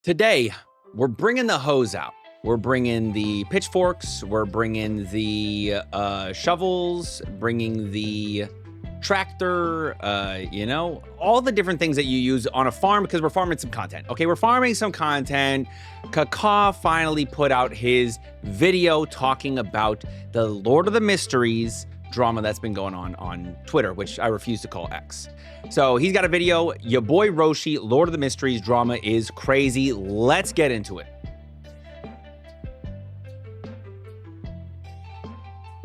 Today, we're bringing the hose out. We're bringing the pitchforks. We're bringing the shovels, bringing the tractor, all the different things that you use on a farm because we're farming some content. Okay, we're farming some content. Kaka finally put out his video talking about the Lord of the Mysteries drama that's been going on Twitter, which I refuse to call X. So he's got a video. Your boy Roshi, Lord of the Mysteries drama is crazy. Let's get into it.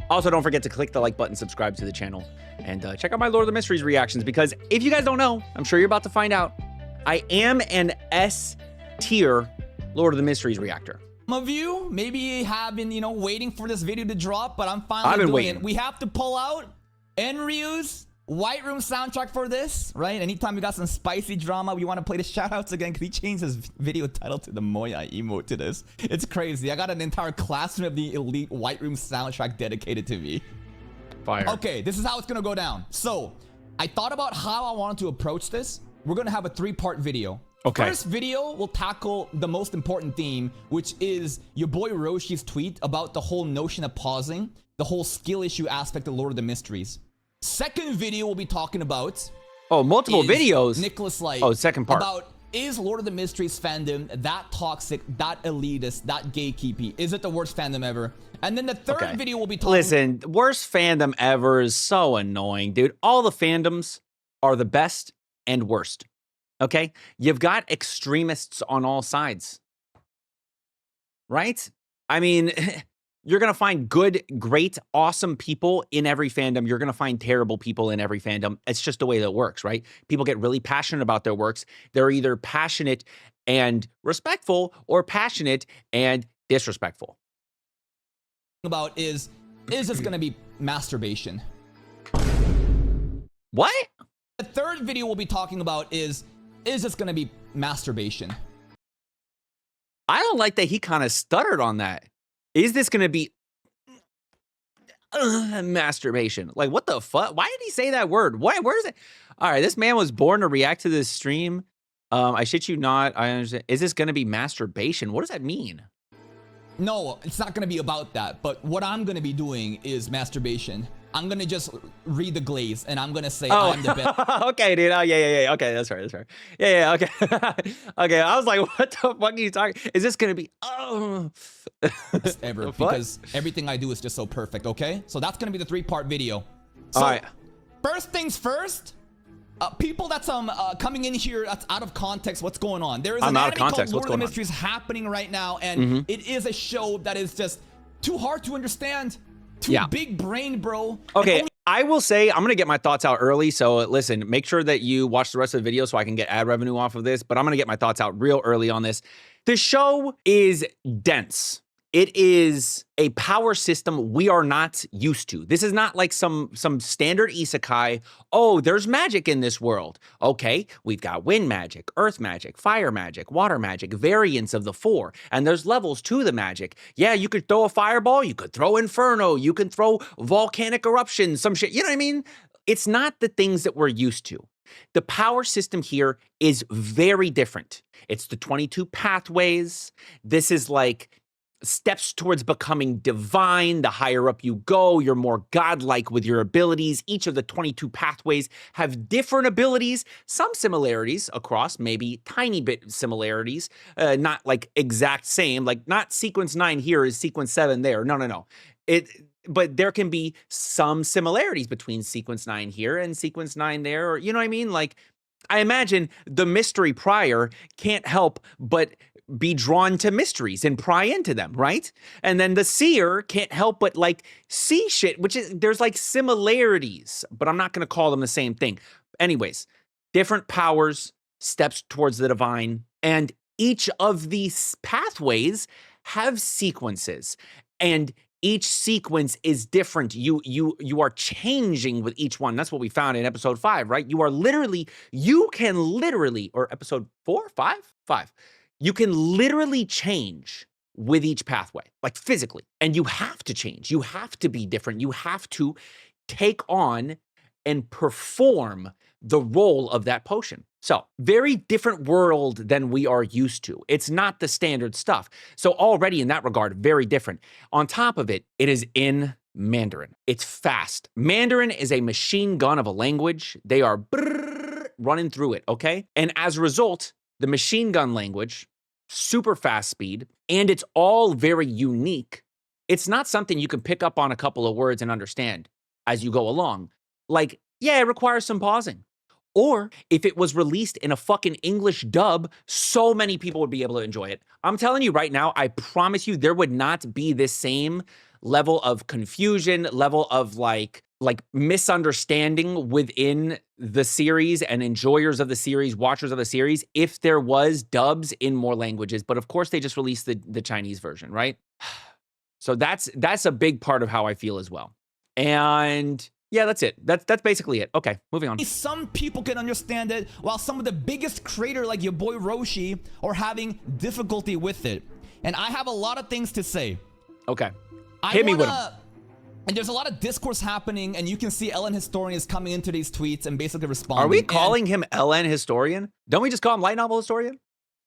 Also, don't forget to click the like button, subscribe to the channel, and check out my Lord of the Mysteries reactions, because if you guys don't know, I'm sure you're about to find out, I am an S tier Lord of the Mysteries reactor. Some of you maybe have been, waiting for this video to drop, but I'm finally doing it. We have to pull out Enryu's White Room soundtrack for this, right? Anytime we got some spicy drama, we want to play the shoutouts again, because he changed his video title to the Moya emote to this. It's crazy. I got an entire classroom of the elite White Room soundtrack dedicated to me. Fire. Okay, this is how it's gonna go down. So, I thought about how I wanted to approach this. We're gonna have a 3-part video. Okay. First video will tackle the most important theme, which is your boy Roshi's tweet about the whole notion of pausing, the whole skill issue aspect of Lord of the Mysteries. Second video we'll be talking about multiple videos. Nicholas Light. Second part. About, is Lord of the Mysteries fandom that toxic, that elitist, that gatekeepy? Is it the worst fandom ever? And then the third video will be talking... Listen, worst fandom ever is so annoying, dude. All the fandoms are the best and worst. Okay? You've got extremists on all sides. Right? I mean, you're going to find good, great, awesome people in every fandom. You're going to find terrible people in every fandom. It's just the way that it works, right? People get really passionate about their works. They're either passionate and respectful or passionate and disrespectful. About is this going to be masturbation? What? The third video we'll be talking about is this going to be masturbation? I don't like that he kind of stuttered on that. Is this going to be masturbation? Like, what the fuck? Why did he say that word? Where is it? All right, this man was born to react to this stream. I shit you not. I understand. Is this going to be masturbation? What does that mean? No, it's not going to be about that. But what I'm going to be doing is masturbation. I'm going to just read the glaze, and I'm going to say I'm the best. Okay, dude. Oh, yeah. Okay, that's right. Yeah, okay. Okay, I was like, what the fuck are you talking? Is this going to be, ever, because everything I do is just so perfect, okay? So that's going to be the 3-part video. So, all right. First things first, people that's coming in here that's out of context, what's going on? There is an anime called Lord of the Mysteries happening right now, and it is a show that is just too hard to understand. Too big brain, bro. Okay, I will say I'm going to get my thoughts out early. So listen, make sure that you watch the rest of the video so I can get ad revenue off of this. But I'm going to get my thoughts out real early on this. The show is dense. It is a power system we are not used to. This is not like some standard isekai. Oh, there's magic in this world. Okay, we've got wind magic, earth magic, fire magic, water magic, variants of the 4. And there's levels to the magic. Yeah, you could throw a fireball, you could throw inferno, you can throw volcanic eruptions, some shit. You know what I mean? It's not the things that we're used to. The power system here is very different. It's the 22 pathways. This is like steps towards becoming divine. The higher up you go, you're more godlike with your abilities. Each of the 22 pathways have different abilities, some similarities across, maybe tiny bit similarities, not like exact same, like not sequence 9 here is sequence 7 there. No. But there can be some similarities between sequence 9 here and sequence 9 there, or you know what I mean? Like, I imagine the mystery prior can't help but be drawn to mysteries and pry into them, right? And then the seer can't help but like see shit, which is, there's like similarities, but I'm not going to call them the same thing. Anyways, different powers, steps towards the divine, and each of these pathways have sequences, and each sequence is different. You are changing with each one. That's what we found in episode 5, right? You can literally, or episode 4, 5. You can literally change with each pathway, like physically. And you have to change. You have to be different. You have to take on and perform the role of that potion. So very different world than we are used to. It's not the standard stuff. So already in that regard, very different. On top of it, it is in Mandarin. It's fast. Mandarin is a machine gun of a language. They are running through it, okay? And as a result, the machine gun language, super fast speed, and it's all very unique. It's not something you can pick up on a couple of words and understand as you go along. Like, yeah, it requires some pausing. Or if it was released in a fucking English dub, so many people would be able to enjoy it. I'm telling you right now, I promise you there would not be this same level of confusion, level of like misunderstanding within the series and enjoyers of the series, watchers of the series, if there was dubs in more languages. But of course, they just released the Chinese version, right? So that's a big part of how I feel as well. And yeah, that's it. That's basically it. Okay, moving on. Some people can understand it, while some of the biggest creators like your boy Roshi are having difficulty with it. And I have a lot of things to say. Okay. Hit me with them. And there's a lot of discourse happening, and you can see LN Historian is coming into these tweets and basically responding. Are we calling him LN Historian? Don't we just call him Light Novel Historian?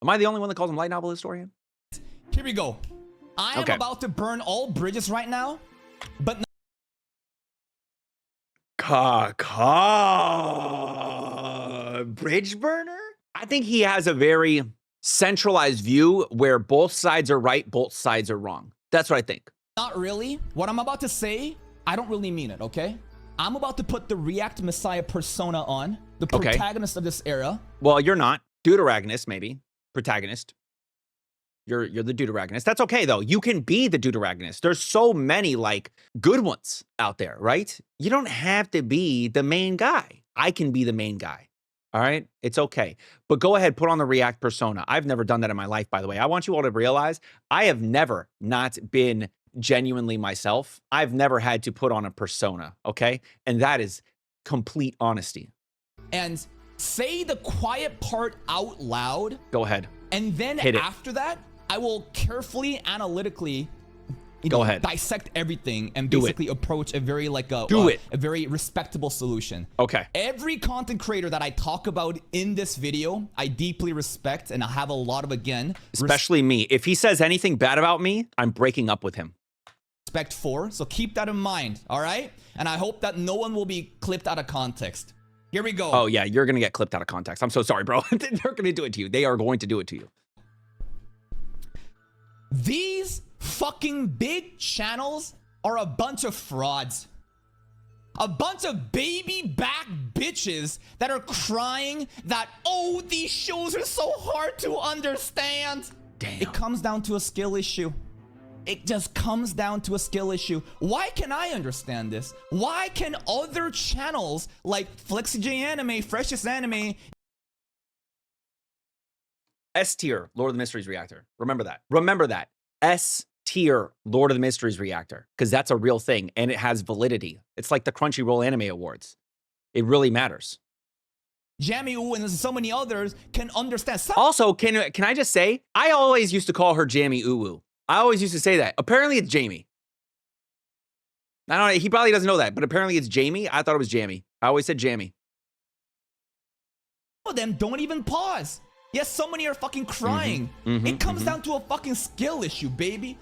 Am I the only one that calls him Light Novel Historian? Here we go. I am about to burn all bridges right now, but bridge burner? I think he has a very centralized view where both sides are right, both sides are wrong. That's what I think. Not really. What I'm about to say, I don't really mean it, okay? I'm about to put the React Messiah persona on, the protagonist of this era. Well, you're not. Deuteragonist, maybe. Protagonist. You're the Deuteragonist. That's okay, though. You can be the Deuteragonist. There's so many, like, good ones out there, right? You don't have to be the main guy. I can be the main guy. All right? It's okay. But go ahead, put on the React persona. I've never done that in my life, by the way. I want you all to realize I have never not been genuinely myself. I've never had to put on a persona, okay? And that is complete honesty. And say the quiet part out loud. Go ahead. And then after that, I will carefully, analytically, dissect everything and basically approach a very a very respectable solution. Okay. Every content creator that I talk about in this video, I deeply respect, and I have a lot of, especially me. If he says anything bad about me, I'm breaking up with him. Respect for. So keep that in mind, all right? And I hope that no one will be clipped out of context. Here we go. Oh, yeah, you're going to get clipped out of context. I'm so sorry, bro. They're going to do it to you. They are going to do it to you. These fucking big channels are a bunch of frauds. A bunch of baby back bitches that are crying that, oh, these shows are so hard to understand. Damn. It comes down to a skill issue. It just comes down to a skill issue. Why can I understand this? Why can other channels like FlexiJ Anime, Freshest Anime, S tier, Lord of the Mysteries Reactor. Remember that. Remember that. S tier, Lord of the Mysteries Reactor. Because that's a real thing and it has validity. It's like the Crunchyroll Anime Awards. It really matters. Jamie Wu and so many others can understand. Also, can I just say, I always used to call her Jamie Uwu. I always used to say that. Apparently it's Jamie. I don't know, he probably doesn't know that, but apparently it's Jamie. I thought it was Jamie. I always said Jamie. Some of them don't even pause. Yes, so many are fucking crying. It comes down to a fucking skill issue, baby.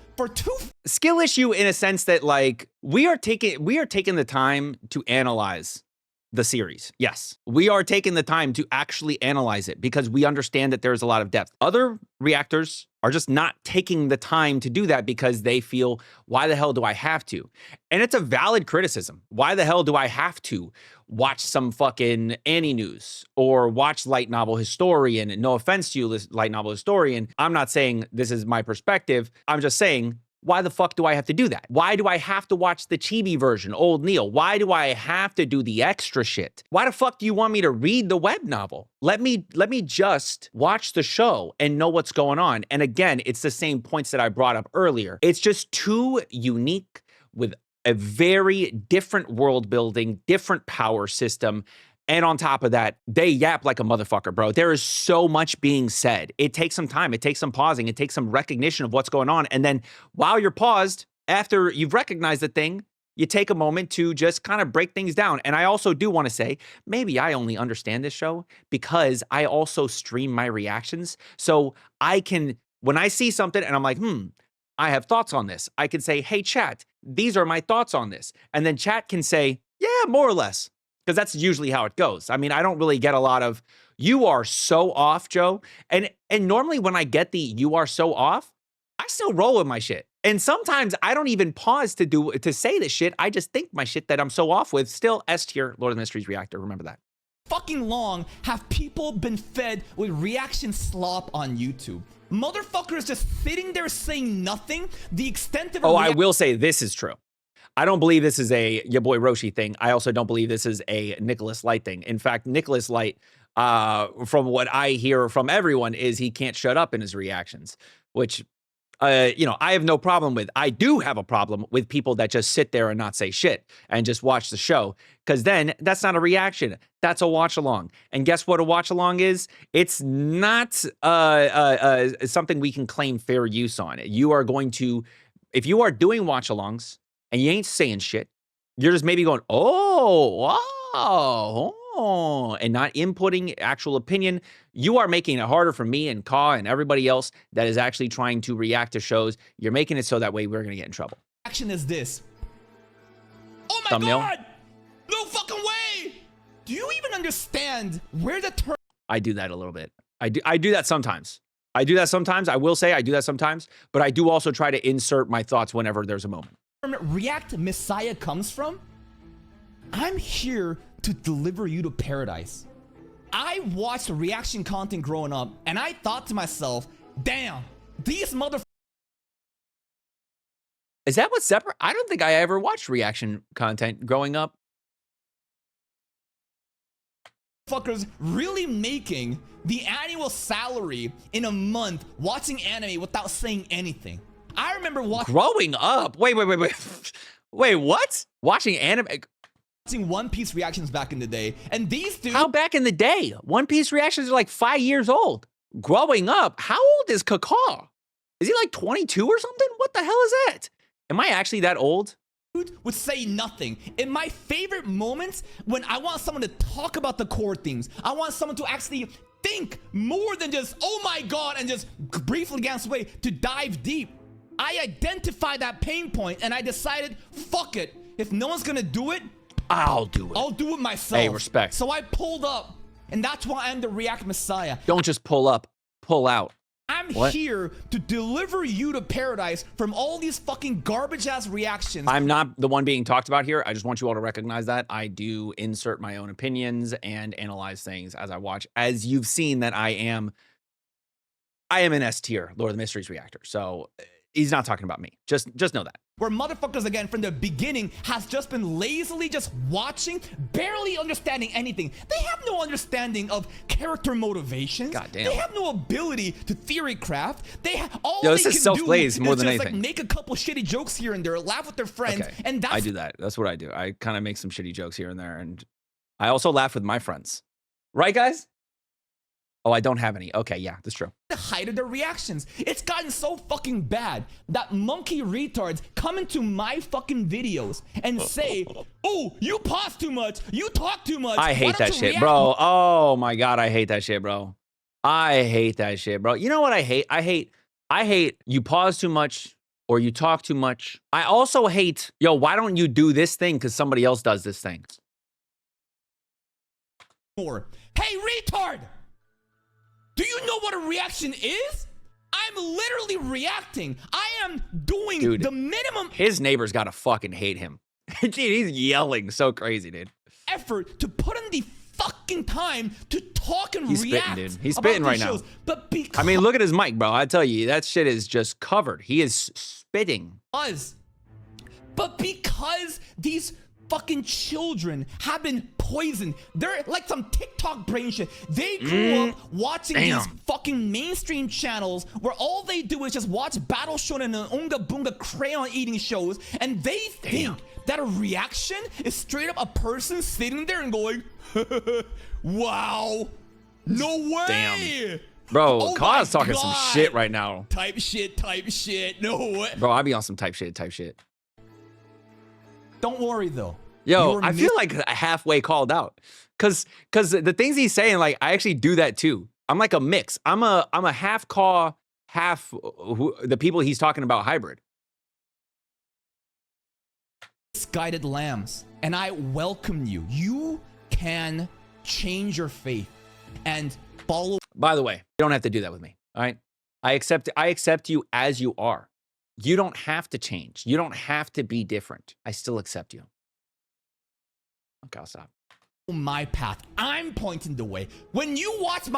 Skill issue in a sense that, like, we are taking the time to analyze the series. Yes, we are taking the time to actually analyze it because we understand that there's a lot of depth. Other reactors are just not taking the time to do that because they feel, why the hell do I have to? And it's a valid criticism. Why the hell do I have to watch some fucking Annie News or watch Light Novel Historian? No offense to you, Light Novel Historian. I'm not saying this is my perspective. I'm just saying, why the fuck do I have to do that? Why do I have to watch the chibi version, Old Neil? Why do I have to do the extra shit? Why the fuck do you want me to read the web novel? Let me just watch the show and know what's going on. And again, it's the same points that I brought up earlier. It's just too unique with a very different world building, different power system. And on top of that, they yap like a motherfucker, bro. There is so much being said. It takes some time. It takes some pausing. It takes some recognition of what's going on. And then while you're paused, after you've recognized the thing, you take a moment to just kind of break things down. And I also do want to say, maybe I only understand this show because I also stream my reactions. So I can, when I see something and I'm like, I have thoughts on this, I can say, hey, chat, these are my thoughts on this. And then chat can say, yeah, more or less. Because that's usually how it goes. I mean, I don't really get a lot of, you are so off, Joe. And normally when I get the you are so off, I still roll with my shit. And sometimes I don't even pause to say the shit. I just think my shit that I'm so off with. Still S tier, Lord of the Mysteries Reactor. Remember that. Fucking long have people been fed with reaction slop on YouTube? Motherfuckers just sitting there saying nothing. The extent of I will say this is true. I don't believe this is a your boy Roshi thing. I also don't believe this is a Nicholas Light thing. In fact, Nicholas Light, from what I hear from everyone, is he can't shut up in his reactions, which, you know, I have no problem with. I do have a problem with people that just sit there and not say shit and just watch the show, because then that's not a reaction. That's a watch along. And guess what a watch along is? It's not something we can claim fair use on. You are going to, if you are doing watch alongs and you ain't saying shit, you're just maybe going, oh, wow, oh, and not inputting actual opinion, you are making it harder for me and Ka and everybody else that is actually trying to react to shows. You're making it so that way we're going to get in trouble. Action is this. Oh my Thumbnail. God! No fucking way! Do you even understand where the term? I do that a little bit. I do that sometimes. I do that sometimes. I will say I do that sometimes, but I do also try to insert my thoughts whenever there's a moment. React Messiah comes from? I'm here to deliver you to paradise. I watched reaction content growing up, and I thought to myself, damn, these motherfuckers. Is that what's separate? I don't think I ever watched reaction content growing up. Really making the annual salary in a month watching anime without saying anything. I remember watching growing up. Wait. Wait, what? Watching anime. One Piece reactions back in the day, and these dudes. How back in the day? One Piece reactions are like 5 years old. Growing up, how old is Kaka? Is he like 22 or something? What the hell is that? Am I actually that old? Would say nothing. In my favorite moments, when I want someone to talk about the core themes, I want someone to actually think more than just, oh my God, and just briefly glance away, to dive deep. I identified that pain point and I decided, fuck it. If no one's gonna do it, I'll do it. I'll do it myself. Hey, respect. So I pulled up, and that's why I'm the React Messiah. Don't just pull up, pull out. I'm here to deliver you to paradise from all these fucking garbage ass reactions. I'm not the one being talked about here. I just want you all to recognize that. I do insert my own opinions and analyze things as I watch. As you've seen that I am an S tier Lord of the Mysteries reactor. So he's not talking about me. Just know that. Where motherfuckers, again, from the beginning, has just been lazily just watching, barely understanding anything. They have no understanding of character motivations. God damn. They have no ability to theory craft. They all Yo, they this can is self-glazed more than anything. Like make a couple shitty jokes here and there, laugh with their friends, Okay. and that's I do that. That's what I do. I kind of make some shitty jokes here and there, and I also laugh with my friends. Right, guys? Oh, I don't have any. Okay, yeah, that's true. the height of their reactions. It's gotten so fucking bad that monkey retards come into my fucking videos and say, oh, you pause too much, you talk too much. I hate that shit, bro. Oh my God, I hate that shit, bro. I hate that shit, bro. You know what I hate? I hate you pause too much or you talk too much. I also hate, yo, why don't you do this thing because somebody else does this thing? Hey, retard! Do you know what a reaction is? I'm literally reacting. I am doing the minimum. His neighbors gotta fucking hate him. Dude, he's yelling so crazy, dude. Effort to put in the fucking time to talk and he's react. Spitting, dude. He's spitting right shows. now. But because I mean, look at his mic, bro. I tell you, that shit is just covered. He is spitting. But because these fucking children have been poisoned. They're like some TikTok brain shit. They grew up watching these fucking mainstream channels where all they do is just watch Battle Shonen and Unga Boonga crayon eating shows, and they think that a reaction is straight up a person sitting there and going, wow, no way. Damn. Bro, Ka's talking some shit right now. Type shit, no way. Bro, I be on some type shit. Don't worry though. Yo, I feel like halfway called out. Cause the things he's saying, like, I actually do that too. I'm like a mix. I'm a half caw, half the people he's talking about hybrid. Misguided lambs, and I welcome you. You can change your faith and follow. By the way, you don't have to do that with me. All right. I accept you as you are. You don't have to change. You don't have to be different. I still accept you. Okay, I'll stop. My path. I'm pointing the way. When you watch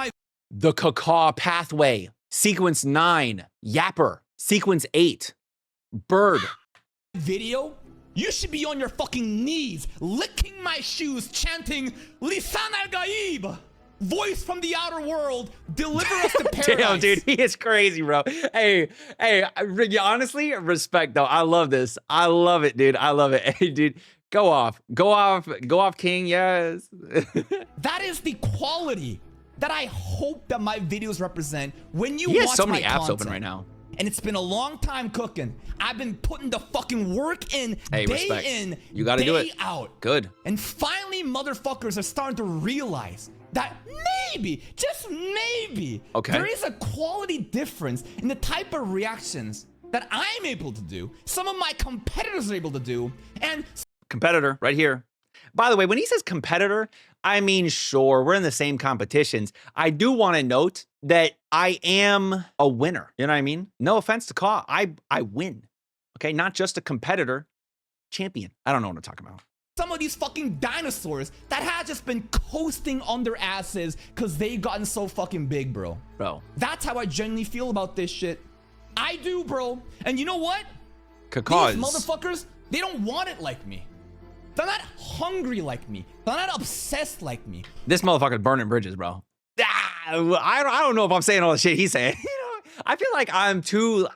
the Cacaw pathway, sequence 9, Yapper, sequence 8, Bird video, you should be on your fucking knees, licking my shoes, chanting Lisan al-Gaib, voice from the outer world, deliver us to paradise. Damn, dude, he is crazy, bro. Hey, honestly, respect though. I love this. I love it, dude. I love it. Hey, dude. Go off, King, yes. That is the quality that I hope that my videos represent when you watch my content. He has so many apps open right now. And it's been a long time cooking. I've been putting the fucking work in, hey, day respect. in, you gotta day do it. out. Good. And finally, motherfuckers are starting to realize that maybe, just maybe, there is a quality difference in the type of reactions that I'm able to do, some of my competitors are able to do, and competitor right here. By the way, when he says competitor, I mean, sure, we're in the same competitions. I do want to note that I am a winner. You know what I mean? No offense to Caw. I win. Okay, not just a competitor, champion. I don't know what I'm talking about. Some of these fucking dinosaurs that have just been coasting on their asses because they've gotten so fucking big, bro. That's how I genuinely feel about this shit. I do, bro. And you know what? These motherfuckers, they don't want it like me. They're not hungry like me. They're not obsessed like me. This motherfucker's burning bridges, bro. I don't know if I'm saying all the shit he's saying. You know, I feel like I'm too.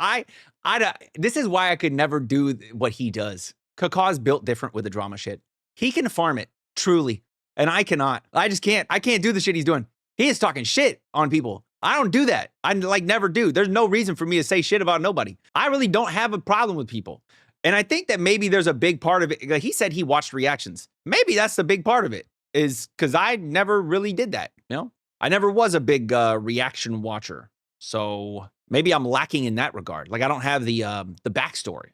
This is why I could never do what he does. Cacaw's built different with the drama shit. He can farm it truly, and I cannot. I just can't. I can't do the shit he's doing. He is talking shit on people. I don't do that. I like never do. There's no reason for me to say shit about nobody. I really don't have a problem with people. And I think that maybe there's a big part of it. Like he said he watched reactions. Maybe that's the big part of it, is because I never really did that. You know, I never was a big reaction watcher. So maybe I'm lacking in that regard. Like I don't have the backstory,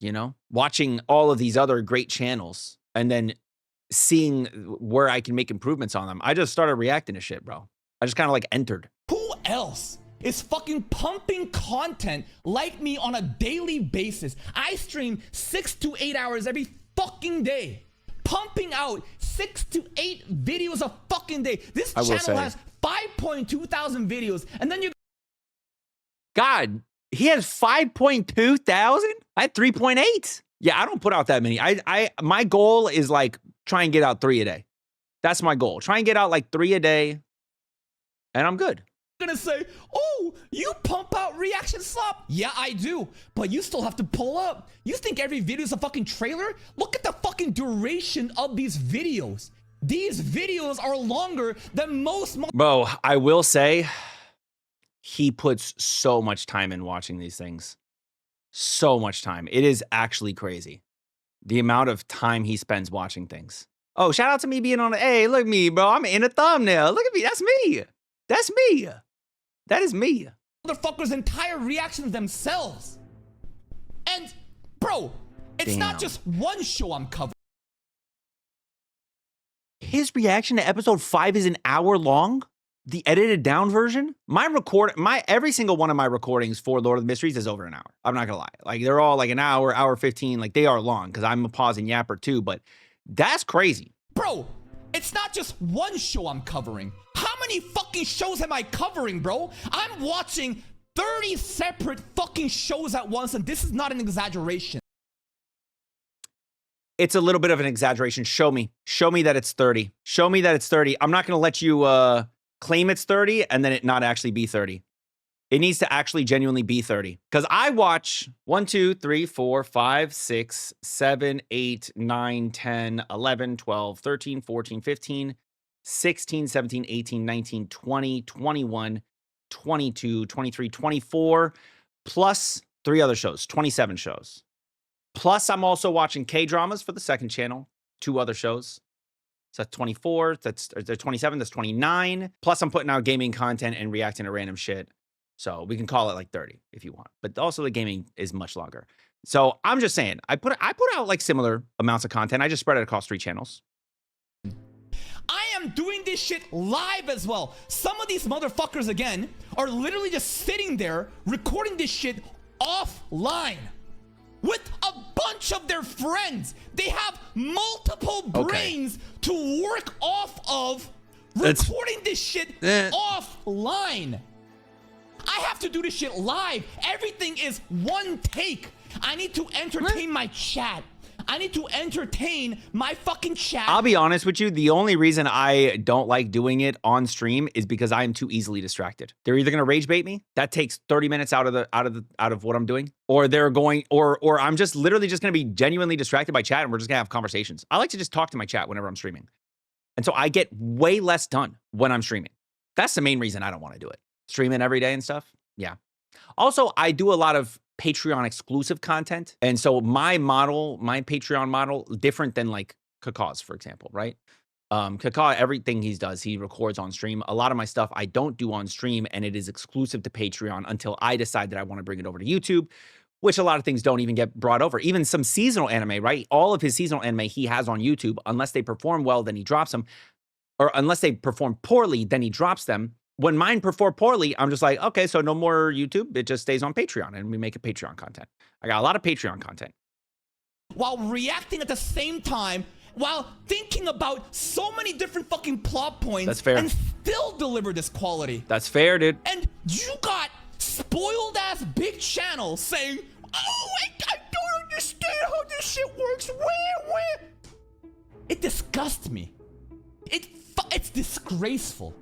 you know, watching all of these other great channels and then seeing where I can make improvements on them. I just started reacting to shit, bro. I just kind of like entered. Who else is fucking pumping content like me on a daily basis? I stream 6 to 8 hours every fucking day, pumping out 6 to 8 videos a fucking day. This channel has 5.2 thousand videos, and then you. God, he has 5.2 thousand. I had 3.8. Yeah, I don't put out that many. My goal is like try and get out 3 a day. That's my goal. Try and get out like 3 a day, and I'm good. Gonna say, oh, you pump out reaction slop? Yeah, I do, but you still have to pull up. You think every video is a fucking trailer? Look at the fucking duration of these videos. These videos are longer than most. Bro, I will say he puts so much time in watching these things. So much time. It is actually crazy. The amount of time he spends watching things. Oh, shout out to me being on the, hey, look at me, bro. I'm in a thumbnail. Look at me. That's me. That's me. That is me. Motherfuckers' entire reactions themselves. And, bro, it's not just one show I'm covering. His reaction to episode 5 is an hour long? The edited down version? Every single one of my recordings for Lord of the Mysteries is over an hour. I'm not gonna lie. Like, they're all like an hour, hour 15. Like, they are long, because I'm a pausing yapper too, but that's crazy. Bro, it's not just one show I'm covering. How many fucking shows am I covering, bro? I'm watching 30 separate fucking shows at once, and this is not an exaggeration. It's a little bit of an exaggeration. Show me. Show me that it's 30. Show me that it's 30. I'm not going to let you claim it's 30 and then it not actually be 30. It needs to actually genuinely be 30. Because I watch 1, 2, 3, 4, 5, 6, 7, 8, 9, 10, 11, 12, 13, 14, 15, 16, 17, 18, 19, 20, 21, 22, 23, 24, plus 3 other shows, 27 shows. Plus, I'm also watching K-dramas for the second channel, 2 other shows. So that's 24, that's 27, that's 29. Plus, I'm putting out gaming content and reacting to random shit. So we can call it like 30 if you want. But also the gaming is much longer. So I'm just saying, I put out like similar amounts of content. I just spread it across 3 channels. I am doing this shit live as well. Some of these motherfuckers, again, are literally just sitting there recording this shit offline with a bunch of their friends. They have multiple brains to work off of recording this shit offline. I have to do this shit live. Everything is one take. I need to entertain my chat. I need to entertain my fucking chat. I'll be honest with you. The only reason I don't like doing it on stream is because I am too easily distracted. They're either going to rage bait me. That takes 30 minutes out of what I'm doing, or they're going, or I'm just literally just going to be genuinely distracted by chat, and we're just going to have conversations. I like to just talk to my chat whenever I'm streaming, and so I get way less done when I'm streaming. That's the main reason I don't want to do it. Streaming every day and stuff. Yeah. Also, I do a lot of Patreon exclusive content. And so my Patreon model, different than like Kakaw's, for example, right? Kakaw, everything he does, he records on stream. A lot of my stuff I don't do on stream, and it is exclusive to Patreon until I decide that I want to bring it over to YouTube, which a lot of things don't even get brought over. Even some seasonal anime, right? All of his seasonal anime he has on YouTube. Unless they perform well, then he drops them. Or unless they perform poorly, then he drops them. When mine perform poorly, I'm just like, okay, so no more YouTube. It just stays on Patreon, and we make a Patreon content. I got a lot of Patreon content. While reacting at the same time, while thinking about so many different fucking plot points. That's fair. And still deliver this quality. That's fair, dude. And you got spoiled-ass big channels saying, oh, I don't understand how this shit works. Where? It disgusts me. It's disgraceful.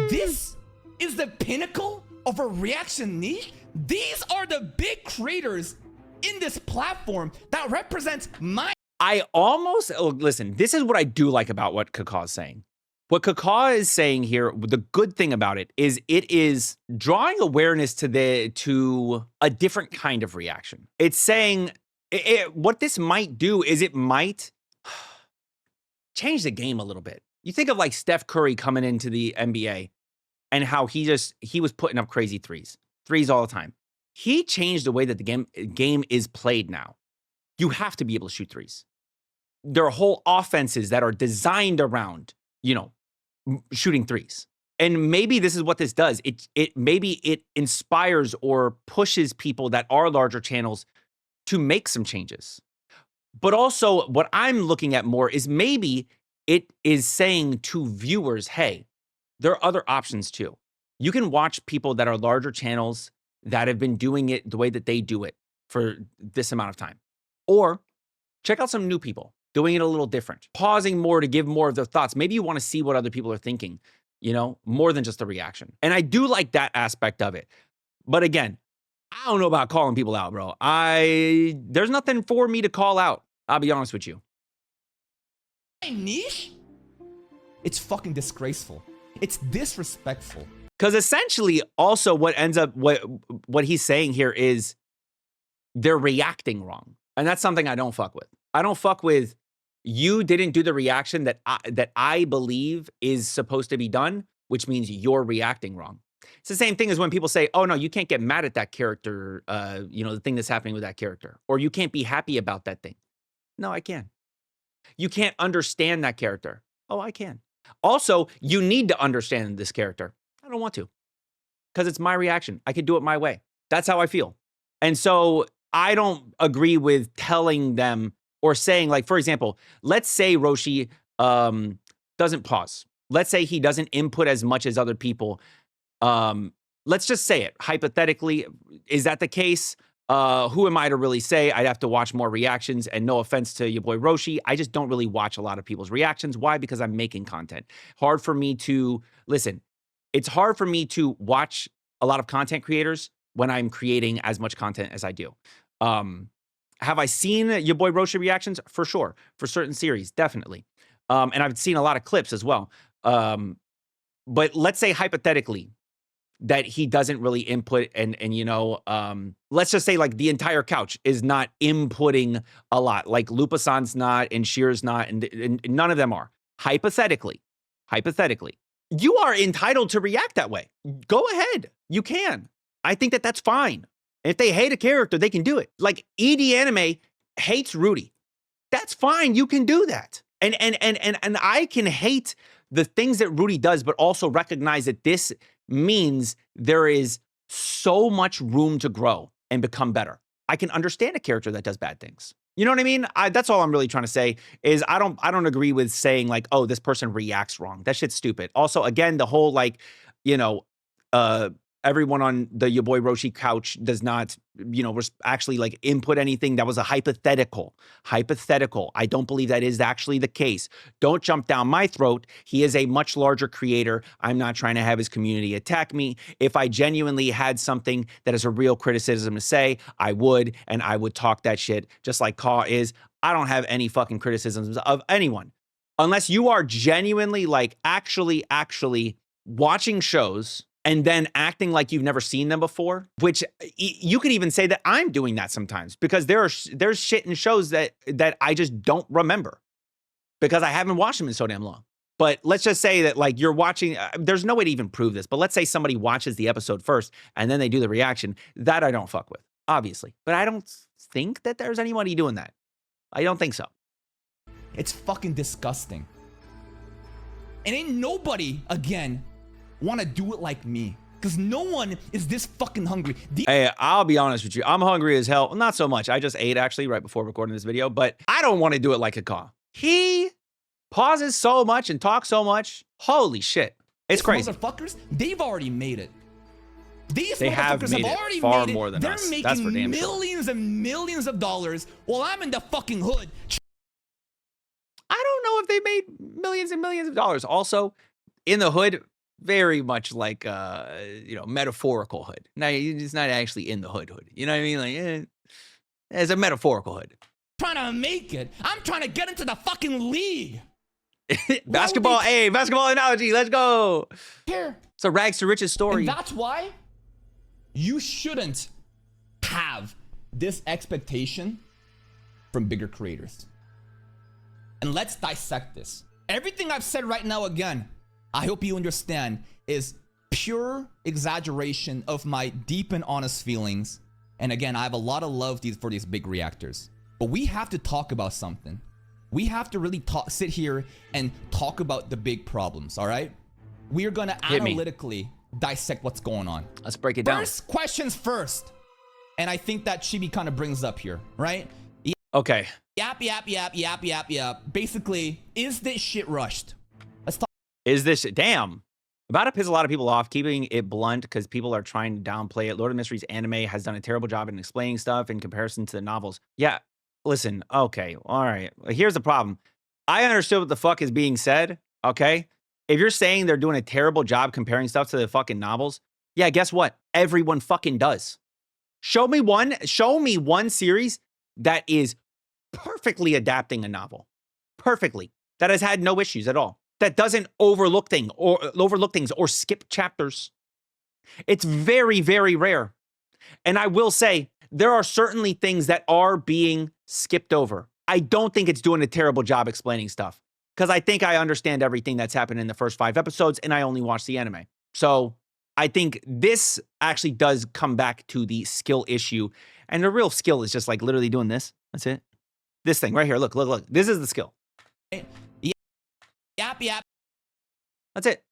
This is the pinnacle of a reaction niche. These are the big creators in this platform that represents my... Listen, this is what I do like about what Kakaw is saying. What Kakaw is saying here, the good thing about it is drawing awareness to a different kind of reaction. It's saying, what this might do is it might change the game a little bit. You think of like Steph Curry coming into the NBA and how he was putting up crazy threes all the time. He changed the way that the game is played now. You have to be able to shoot threes. There are whole offenses that are designed around, shooting threes. And maybe this is what this does. Maybe it inspires or pushes people that are larger channels to make some changes. But also what I'm looking at more is maybe it is saying to viewers, hey, there are other options too. You can watch people that are larger channels that have been doing it the way that they do it for this amount of time. Or check out some new people doing it a little different, pausing more to give more of their thoughts. Maybe you want to see what other people are thinking, more than just a reaction. And I do like that aspect of it. But again, I don't know about calling people out, bro. There's nothing for me to call out. I'll be honest with you. Niche? It's fucking disgraceful. It's disrespectful. Because essentially, also what ends up what he's saying here is they're reacting wrong, and that's something I don't fuck with. I don't fuck with. You didn't do the reaction that I believe is supposed to be done, which means you're reacting wrong. It's the same thing as when people say, "Oh no, you can't get mad at that character. The thing that's happening with that character, or you can't be happy about that thing." No, I can. You can't understand that character. Oh, I can. Also, you need to understand this character. I don't want to, because it's my reaction. I can do it my way. That's how I feel. And so I don't agree with telling them or saying, like, for example, let's say Roshi doesn't pause. Let's say he doesn't input as much as other people. Let's just say it. Hypothetically, is that the case? Who am I to really say? I'd have to watch more reactions, and no offense to your boy Roshi, I just don't really watch a lot of people's reactions. Why? Because I'm making content. Hard for me to listen. It's hard for me to watch a lot of content creators when I'm creating as much content as I do. Have I seen your boy Roshi reactions? For sure. For certain series, definitely. And I've seen a lot of clips as well. But let's say hypothetically, that he doesn't really input and you know, let's just say like the entire couch is not inputting a lot. Like Lupasan's not and Shear's not and none of them are. Hypothetically, you are entitled to react that way. Go ahead. You can. I think that that's fine. If they hate a character, they can do it. Like ED Anime hates Rudy. That's fine. You can do that. And I can hate the things that Rudy does, but also recognize that this means there is so much room to grow and become better. I can understand a character that does bad things. You know what I mean? That's all I'm really trying to say is I don't agree with saying like, oh, this person reacts wrong. That shit's stupid. Also, again, the whole like, you know, everyone on the Your Boy Roshi couch does not, you know, actually like input anything. That was a hypothetical. I don't believe that is actually the case. Don't jump down my throat. He is a much larger creator. I'm not trying to have his community attack me. If I genuinely had something that is a real criticism to say, I would, and I would talk that shit just like Kaw is. I don't have any fucking criticisms of anyone. Unless you are genuinely like actually watching shows and then acting like you've never seen them before, which you could even say that I'm doing that sometimes because there's shit in shows that I just don't remember because I haven't watched them in so damn long. But let's just say that like you're watching, there's no way to even prove this, but let's say somebody watches the episode first and then they do the reaction. That I don't fuck with, obviously. But I don't think that there's anybody doing that. I don't think so. It's fucking disgusting. And ain't nobody, again, want to do it like me because no one is this fucking hungry. Hey, I'll be honest with you. I'm hungry as hell. Not so much. I just ate actually right before recording this video, but I don't want to do it like a Kaw. He pauses so much and talks so much. Holy shit. It's crazy. Motherfuckers, they've already made it. These they motherfuckers have already far made it. More than They're us. making millions and millions of dollars while I'm in the fucking hood. I don't know if they made millions and millions of dollars. Also, in the hood, very much like, you know, metaphorical hood. Now, it's not actually in the hood. You know what I mean? Like, it's a metaphorical hood. Trying to make it. I'm trying to get into the fucking league. Basketball, hey, basketball analogy. Let's go. Here. It's a rags to riches story. And that's why you shouldn't have this expectation from bigger creators. And let's dissect this. Everything I've said right now, again, I hope you understand, is pure exaggeration of my deep and honest feelings. And again, I have a lot of love for these big reactors. But we have to talk about something. We have to really sit here and talk about the big problems, all right? We are going to analytically dissect what's going on. Let's break it down. First questions first. And I think that Chibi kind of brings up here, right? Okay. Yap. Basically, is this shit rushed? Let's talk. Is this damn? About to piss a lot of people off, keeping it blunt because people are trying to downplay it. Lord of the Mysteries anime has done a terrible job in explaining stuff in comparison to the novels. Yeah, listen, okay, all right. Here's the problem. I understood what the fuck is being said, okay? If you're saying they're doing a terrible job comparing stuff to the fucking novels, yeah, guess what? Everyone fucking does. Show me one series that is perfectly adapting a novel. Perfectly. That has had no issues at all. That doesn't overlook things or skip chapters. It's very, very rare. And I will say, there are certainly things that are being skipped over. I don't think it's doing a terrible job explaining stuff because I think I understand everything that's happened in the first 5 episodes and I only watched the anime. So I think this actually does come back to the skill issue. And the real skill is just like literally doing this. That's it. This thing right here. Look. This is the skill. Yap. That's it.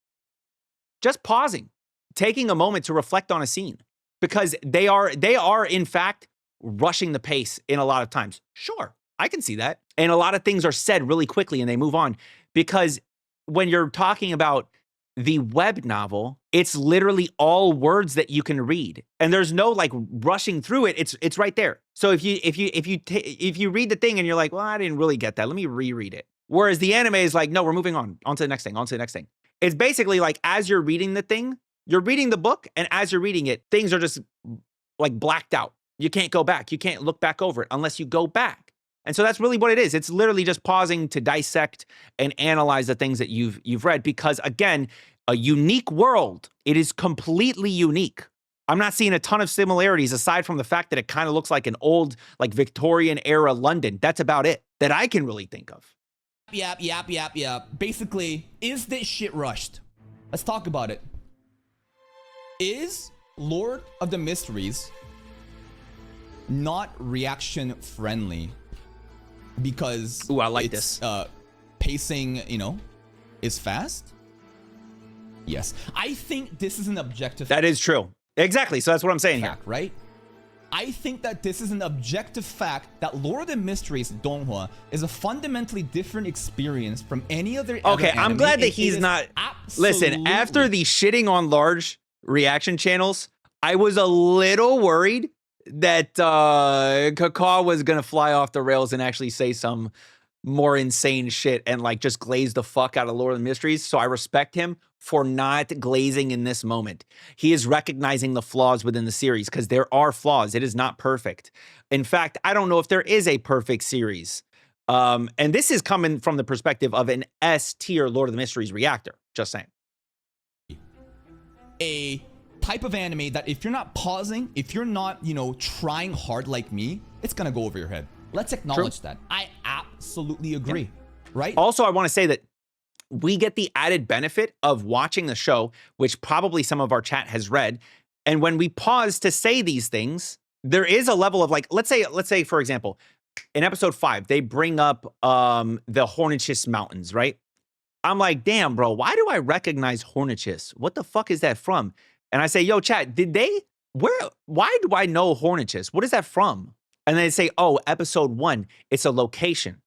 Just pausing, taking a moment to reflect on a scene because they are in fact rushing the pace in a lot of times. Sure, I can see that. And a lot of things are said really quickly and they move on because when you're talking about the web novel, it's literally all words that you can read and there's no like rushing through it. It's right there. So if you read the thing and you're like, well, I didn't really get that. Let me reread it. Whereas the anime is like, no, we're moving on to the next thing, It's basically like as you're reading the thing, you're reading the book, and as you're reading it, things are just like blacked out. You can't go back. You can't look back over it unless you go back. And so that's really what it is. It's literally just pausing to dissect and analyze the things that you've read because, again, a unique world. It is completely unique. I'm not seeing a ton of similarities aside from the fact that it kind of looks like an old, like Victorian era London. That's about it that I can really think of. Yep. Basically, is this shit rushed? Let's talk about it. Is Lord of the Mysteries not reaction friendly because I like this. Pacing, is fast? Yes. I think this is an objective. That is true. Exactly. So that's what I'm saying fact, here. Right? I think that this is an objective fact that Lord of the Mysteries Donghua is a fundamentally different experience from any other. Okay, I'm glad that he's not. Listen, after the shitting on large reaction channels, I was a little worried that Kakao was gonna fly off the rails and actually say some more insane shit and like just glaze the fuck out of Lord of the Mysteries. So I respect him for not glazing in this moment. He is recognizing the flaws within the series because there are flaws. It is not perfect. In fact, I don't know if there is a perfect series. And this is coming from the perspective of an S-tier Lord of the Mysteries reactor. Just saying. A type of anime that if you're not pausing, if you're not, trying hard like me, it's gonna go over your head. Let's acknowledge that. I absolutely agree. Yeah. Right? Also, I want to say that we get the added benefit of watching the show, which probably some of our chat has read. And when we pause to say these things, there is a level of like, let's say, for example, in episode 5, they bring up the Hornachus Mountains, right? I'm like, damn, bro, why do I recognize Hornachus? What the fuck is that from? And I say, yo, chat, why do I know Hornachus? What is that from? And they say, oh, episode 1, it's a location.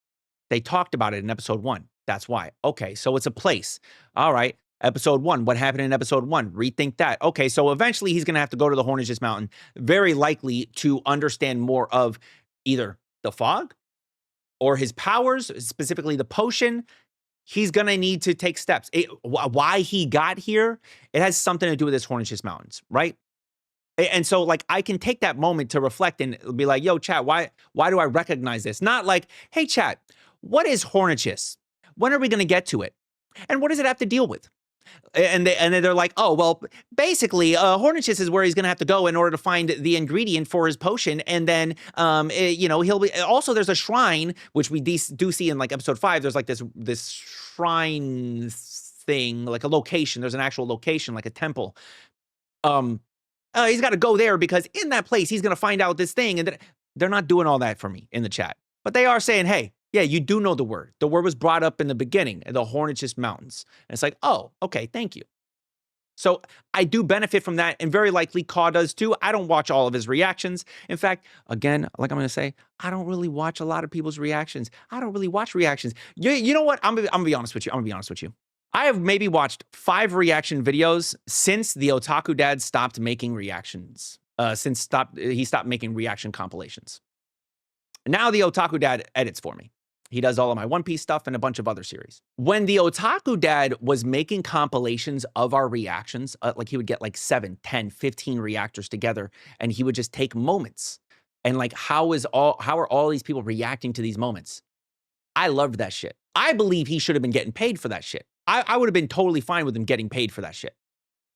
They talked about it in episode 1. That's why. Okay, so it's a place. All right, episode 1, what happened in episode 1? Rethink that. Okay, so eventually he's gonna have to go to the Hornachus Mountain, very likely to understand more of either the fog or his powers, specifically the potion. He's gonna need to take steps. Why he got here, it has something to do with his Hornachus Mountains, right? And so, like, I can take that moment to reflect and be like, yo, chat, why do I recognize this? Not like, hey, chat, what is Hornachus? When are we going to get to it? And what does it have to deal with? And then they're like, oh, well, basically, Hornachus is where he's going to have to go in order to find the ingredient for his potion. And then, he'll be, also there's a shrine, which we do see in like episode 5. There's like this shrine thing, like a location. There's an actual location, like a temple. He's got to go there because in that place, he's going to find out this thing. And they're not doing all that for me in the chat. But they are saying, hey, yeah, you do know the word. The word was brought up in the beginning, the Hornachus Mountains. And it's like, oh, okay, thank you. So I do benefit from that, and very likely Kaw does too. I don't watch all of his reactions. In fact, again, like I'm going to say, I don't really watch a lot of people's reactions. I don't really watch reactions. You know what? I'm going to be honest with you. I have maybe watched 5 reaction videos since the Otaku Dad stopped making reactions. He stopped making reaction compilations. Now the Otaku Dad edits for me. He does all of my One Piece stuff and a bunch of other series. When the Otaku Dad was making compilations of our reactions, like he would get like 7, 10, 15 reactors together, and he would just take moments and like, how are all these people reacting to these moments? I loved that shit. I believe he should have been getting paid for that shit. I would have been totally fine with him getting paid for that shit.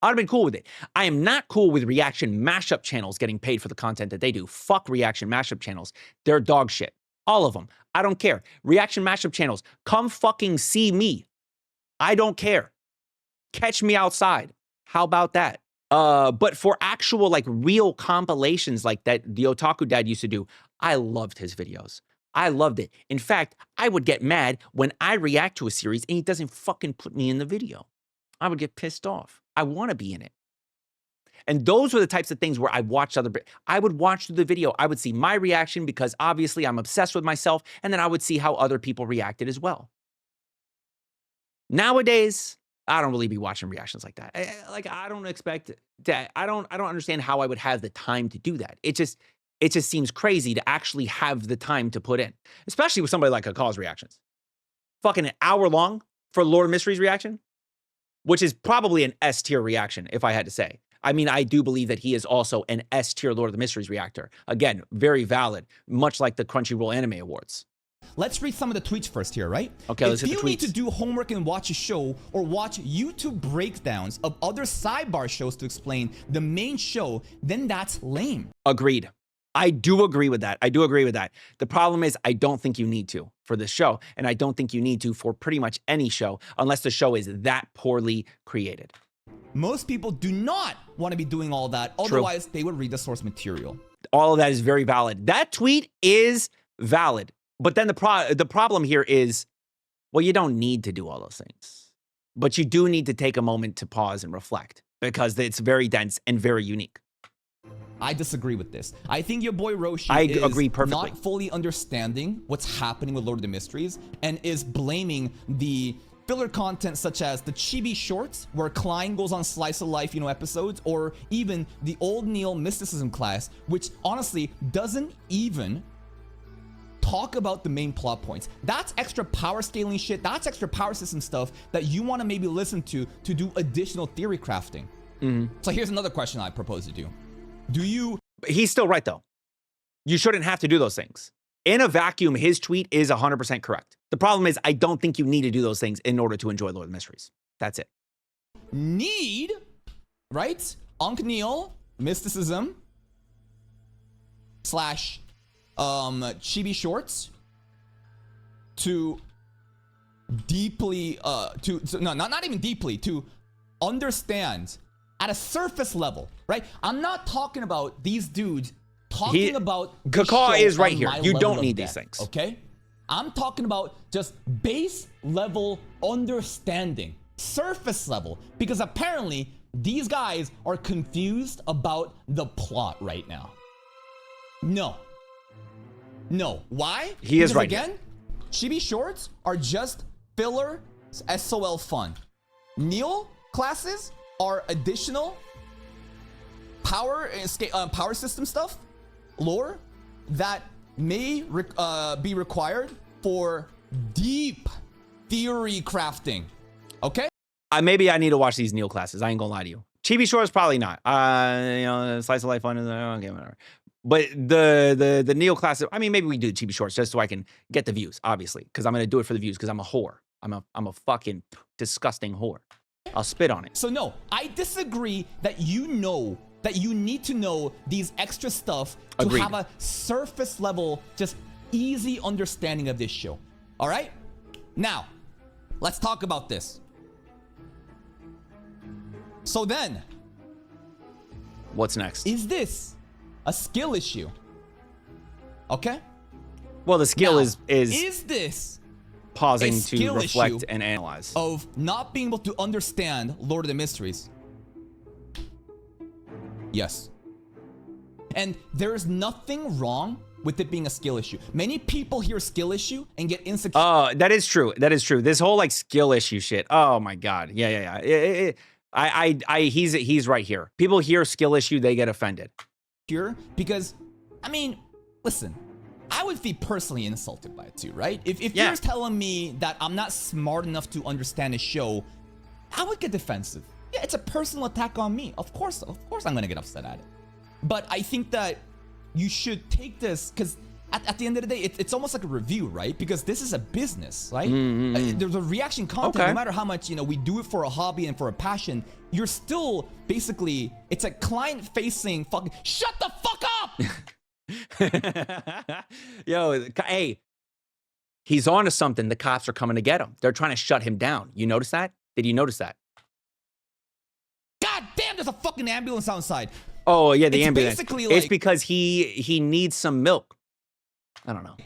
I'd have been cool with it. I am not cool with reaction mashup channels getting paid for the content that they do. Fuck reaction mashup channels. They're dog shit. All of them. I don't care. Reaction mashup channels, come fucking see me. I don't care. Catch me outside. How about that? But for actual like real compilations like that the Otaku Dad used to do, I loved his videos. I loved it. In fact, I would get mad when I react to a series and he doesn't fucking put me in the video. I would get pissed off. I want to be in it. And those were the types of things where I would watch through the video. I would see my reaction because obviously I'm obsessed with myself. And then I would see how other people reacted as well. Nowadays, I don't really be watching reactions like that. I don't expect that. I don't understand how I would have the time to do that. It just seems crazy to actually have the time to put in, especially with somebody like Kakaw's reactions. Fucking an hour long for Lord of Mysteries reaction, which is probably an S tier reaction, if I had to say. I mean, I do believe that he is also an S tier Lord of the Mysteries reactor. Again, very valid, much like the Crunchyroll Anime Awards. Let's read some of the tweets first here, right? Okay, let's hit the tweets. If you need to do homework and watch a show or watch YouTube breakdowns of other sidebar shows to explain the main show, then that's lame. Agreed. I do agree with that. I do agree with that. The problem is I don't think you need to for this show, and I don't think you need to for pretty much any show unless the show is that poorly created. Most people do not want to be doing all that. Otherwise, they would read the source material. All of that is very valid. That tweet is valid. But then the problem here is, well, you don't need to do all those things. But you do need to take a moment to pause and reflect because it's very dense and very unique. I disagree with this. I think your boy Roshi agree perfectly. Not fully understanding what's happening with Lord of the Mysteries and is blaming the filler content such as the chibi shorts where Klein goes on slice of life, episodes, or even the old Neil mysticism class, which honestly doesn't even talk about the main plot points. That's extra power scaling shit. That's extra power system stuff that you want to maybe listen to do additional theory crafting. So here's another question I propose to do. He's still right, though. You shouldn't have to do those things. In a vacuum, his tweet is 100% correct. The problem is I don't think you need to do those things in order to enjoy Lord of the Mysteries. That's it. Need, right? Unc Neil, mysticism, / chibi shorts to deeply, not even deeply, to understand at a surface level, right? I'm not talking about these dudes talking about Kaka is right here. You don't need these things. Okay? I'm talking about just base level understanding, surface level, because apparently these guys are confused about the plot right now. No. Why? He is right. Again, chibi shorts are just filler SOL fun. Neil classes are additional power system stuff, lore that may be required for deep theory crafting. Okay? Maybe I need to watch these Neil classes. I ain't gonna lie to you. Chibi Shores probably not. Slice of life fun is okay, whatever. But the Neil classes, I mean, maybe we do Chibi Shorts just so I can get the views, obviously, because I'm gonna do it for the views because I'm a whore. I'm a fucking disgusting whore. I'll spit on it. So no, I disagree that you need to know these extra stuff to have a surface level, just easy understanding of this show. All right? Now, let's talk about this. So then, what's next? Is this a skill issue? Okay? Well, the skill now, is this pausing to reflect and analyze of not being able to understand Lord of the Mysteries? Yes. And there's nothing wrong with it being a skill issue. Many people hear skill issue and get insecure. Oh, that is true. That is true. This whole like skill issue shit. Oh my God. Yeah. He's right here. People hear skill issue, they get offended. Because, I mean, listen, I would be personally insulted by it too, right? If you're telling me that I'm not smart enough to understand a show, I would get defensive. Yeah, it's a personal attack on me. Of course I'm gonna get upset at it. But I think that you should take this, because at the end of the day, it's almost like a review, right? Because this is a business, right? There's a reaction content, no matter how much, we do it for a hobby and for a passion, you're still basically, it's a client-facing fucking, shut the fuck up! Yo, hey, he's on to something. The cops are coming to get him. They're trying to shut him down. You notice that? Did you notice that? God damn, there's a fucking ambulance outside. Oh, yeah, the ambulance. Basically it's because he needs some milk. I don't know.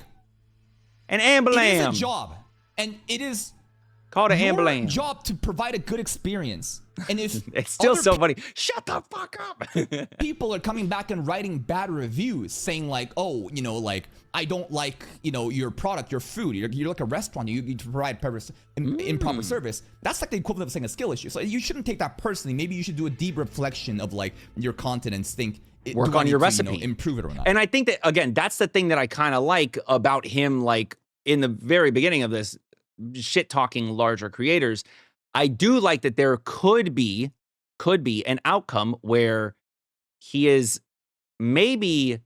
An ambulance. It is a job. And it is called an ambulance. Job to provide a good experience. And if it's still so funny. Shut the fuck up. People are coming back and writing bad reviews saying like, oh, like, I don't like, your product, your food. You're like a restaurant. You need to provide improper service. That's like the equivalent of saying a skill issue. So you shouldn't take that personally. Maybe you should do a deep reflection of like your content and think, work on your recipe, improve it or not. And I think that, again, that's the thing that I kind of like about him, like in the very beginning of this, shit talking larger creators. I do like that there could be an outcome where he is maybe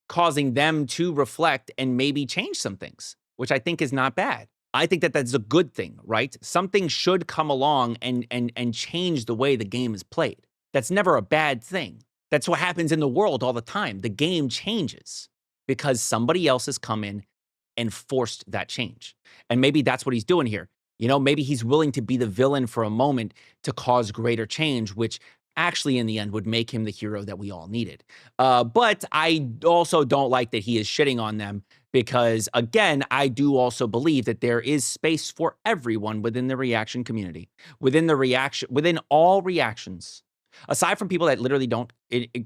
causing them to reflect and maybe change some things, which I think is not bad. I think that that's a good thing, right? Something should come along and change the way the game is played. That's never a bad thing. That's what happens in the world all the time. The game changes because somebody else has come in and forced that change. And maybe that's what he's doing here. You know, maybe he's willing to be the villain for a moment to cause greater change, which actually in the end would make him the hero that we all needed. But I also don't like that he is shitting on them because, again, I do also believe that there is space for everyone within the reaction community, within all reactions. Aside from people that literally don't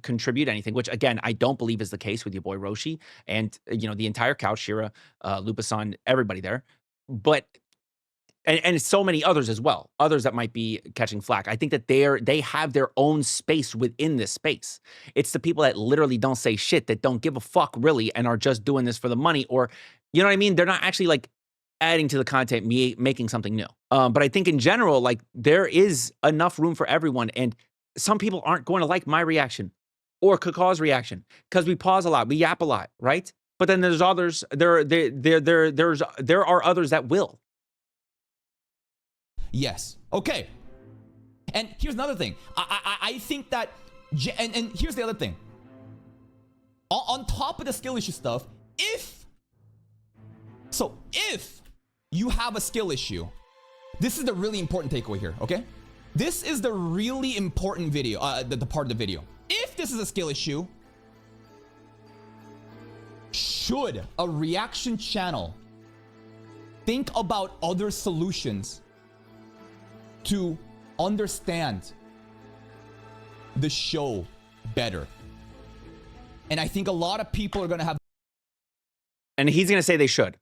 contribute anything, which again, I don't believe is the case with your boy Roshi and, you know, the entire couch, Shira, Lupasan, everybody there. But and so many others as well, others that might be catching flack. I think that they have their own space within this space. It's the people that literally don't say shit, that don't give a fuck really, and are just doing this for the money, or, you know what I mean? They're not actually like adding to the content, making something new. But I think in general, like there is enough room for everyone, and some people aren't going to like my reaction or Kaka's reaction because we pause a lot, we yap a lot, right? But then there's others. There are others that will. Yes. Okay. And here's another thing. I think that, and here's the other thing. On top of the skill issue stuff, if you have a skill issue, this is the really important takeaway here, okay? This is the really important video, the part of the video. If this is a skill issue, should a reaction channel think about other solutions to understand the show better? And I think a lot of people are going to have... And he's going to say they should.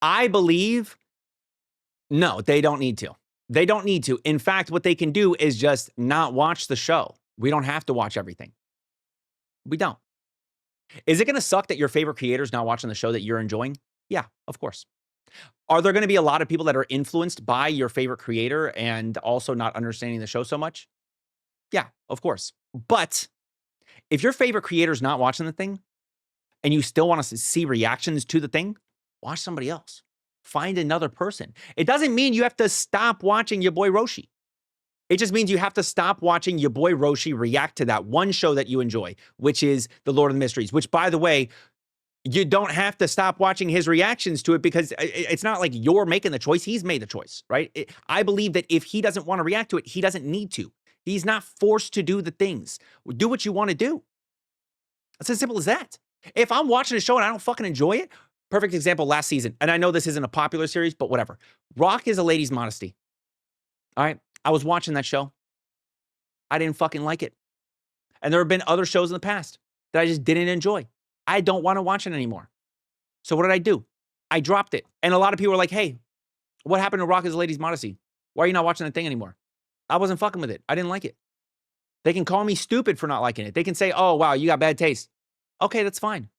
I believe, no, they don't need to. They don't need to. In fact, what they can do is just not watch the show. We don't have to watch everything. We don't. Is it going to suck that your favorite creator's not watching the show that you're enjoying? Yeah, of course. Are there going to be a lot of people that are influenced by your favorite creator and also not understanding the show so much? Yeah, of course. But if your favorite creator's not watching the thing and you still want to see reactions to the thing, watch somebody else. Find another person. It doesn't mean you have to stop watching your boy Roshi. It just means you have to stop watching your boy Roshi react to that one show that you enjoy, which is The Lord of the Mysteries, which, by the way, you don't have to stop watching his reactions to it because it's not like you're making the choice. He's made the choice, right? I believe that if he doesn't want to react to it, he doesn't need to. He's not forced to do the things. Do what you want to do. It's as simple as that. If I'm watching a show and I don't fucking enjoy it, perfect example last season, and I know this isn't a popular series, but whatever. Rock is a lady's modesty. All right? I was watching that show. I didn't fucking like it. And there have been other shows in the past that I just didn't enjoy. I don't want to watch it anymore. So what did I do? I dropped it. And a lot of people were like, hey, what happened to Rock is a lady's modesty? Why are you not watching that thing anymore? I wasn't fucking with it. I didn't like it. They can call me stupid for not liking it. They can say, oh, wow, you got bad taste. Okay, that's fine.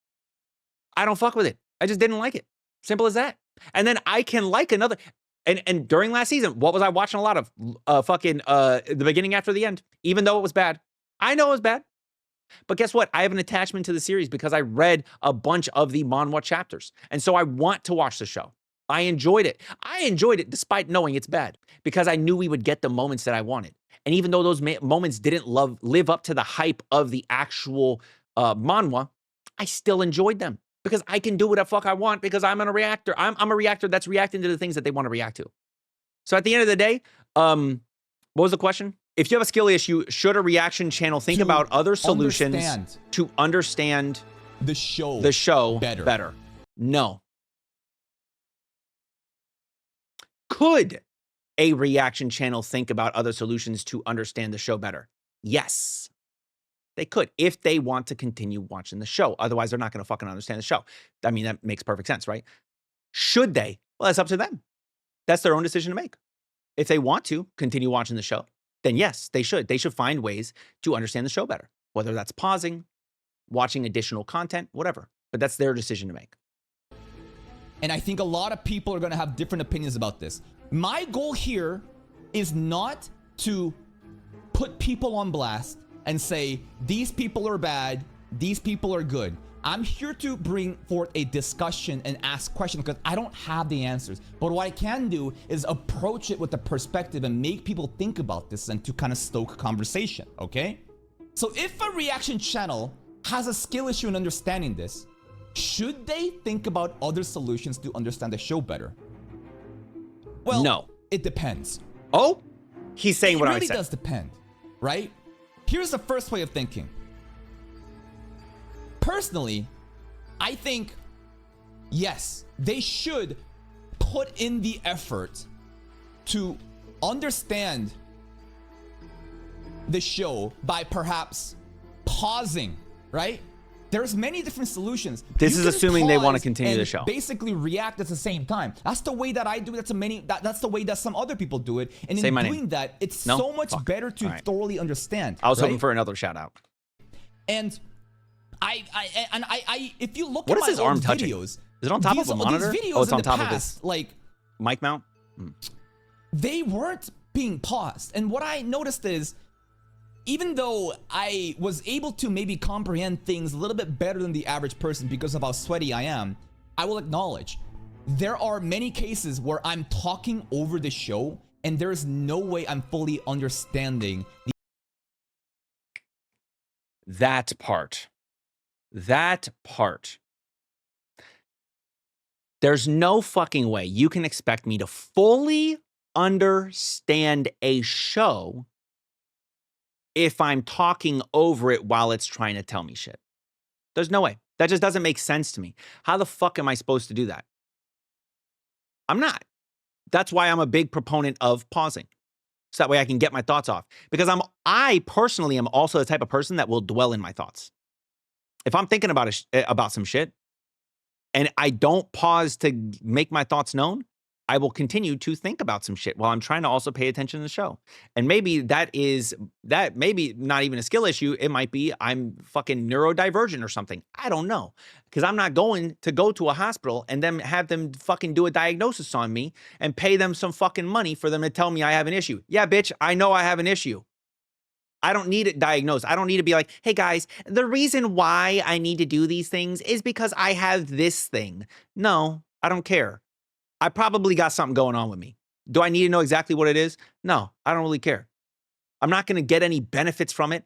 I don't fuck with it. I just didn't like it. Simple as that. And then I can like another. And during last season, what was I watching a lot of? The beginning after the end, even though it was bad. I know it was bad. But guess what? I have an attachment to the series because I read a bunch of the manhwa chapters. And so I want to watch the show. I enjoyed it. I enjoyed it despite knowing it's bad because I knew we would get the moments that I wanted. And even though those moments didn't live up to the hype of the actual manhwa, I still enjoyed them because I can do what the fuck I want because I'm a reactor. I'm a reactor that's reacting to the things that they want to react to. So at the end of the day, what was the question? If you have a skill issue, should a reaction channel think about other solutions to understand the show better? No. Could a reaction channel think about other solutions to understand the show better? Yes. They could, if they want to continue watching the show. Otherwise, they're not going to fucking understand the show. I mean, that makes perfect sense, right? Should they? Well, that's up to them. That's their own decision to make. If they want to continue watching the show, then yes, they should. They should find ways to understand the show better, whether that's pausing, watching additional content, whatever. But that's their decision to make. And I think a lot of people are going to have different opinions about this. My goal here is not to put people on blast and say, these people are bad, these people are good. I'm here to bring forth a discussion and ask questions because I don't have the answers. But what I can do is approach it with a perspective and make people think about this and to kind of stoke conversation, okay? So if a reaction channel has a skill issue in understanding this, should they think about other solutions to understand the show better? Well, no. It depends. Oh? He's saying what I said. It really does depend, right? Here's the first way of thinking. Personally, I think, yes, they should put in the effort to understand the show by perhaps pausing, right? There's many different solutions. This is assuming they want to continue the show. Basically react at the same time. That's the way that I do it. That's the way that some other people do it. And in doing that, it's so much better to thoroughly understand. I was hoping for another shout out. And I if you look at my old arm videos, is it on top of a monitor? Oh, it's on top of his like mic mount. They weren't being paused. And what I noticed is, even though I was able to maybe comprehend things a little bit better than the average person because of how sweaty I am, I will acknowledge there are many cases where I'm talking over the show and there's no way I'm fully understanding that part. That part. There's no fucking way you can expect me to fully understand a show if I'm talking over it while it's trying to tell me shit. There's no way. That just doesn't make sense to me. How the fuck am I supposed to do that? I'm not. That's why I'm a big proponent of pausing. So that way I can get my thoughts off. Because I personally am also the type of person that will dwell in my thoughts. If I'm thinking about some shit and I don't pause to make my thoughts known, I will continue to think about some shit while I'm trying to also pay attention to the show. And maybe that maybe not even a skill issue. It might be I'm fucking neurodivergent or something. I don't know. Because I'm not going to go to a hospital and then have them fucking do a diagnosis on me and pay them some fucking money for them to tell me I have an issue. Yeah, bitch, I know I have an issue. I don't need it diagnosed. I don't need to be like, hey guys, the reason why I need to do these things is because I have this thing. No, I don't care. I probably got something going on with me. Do I need to know exactly what it is? No, I don't really care. I'm not going to get any benefits from it.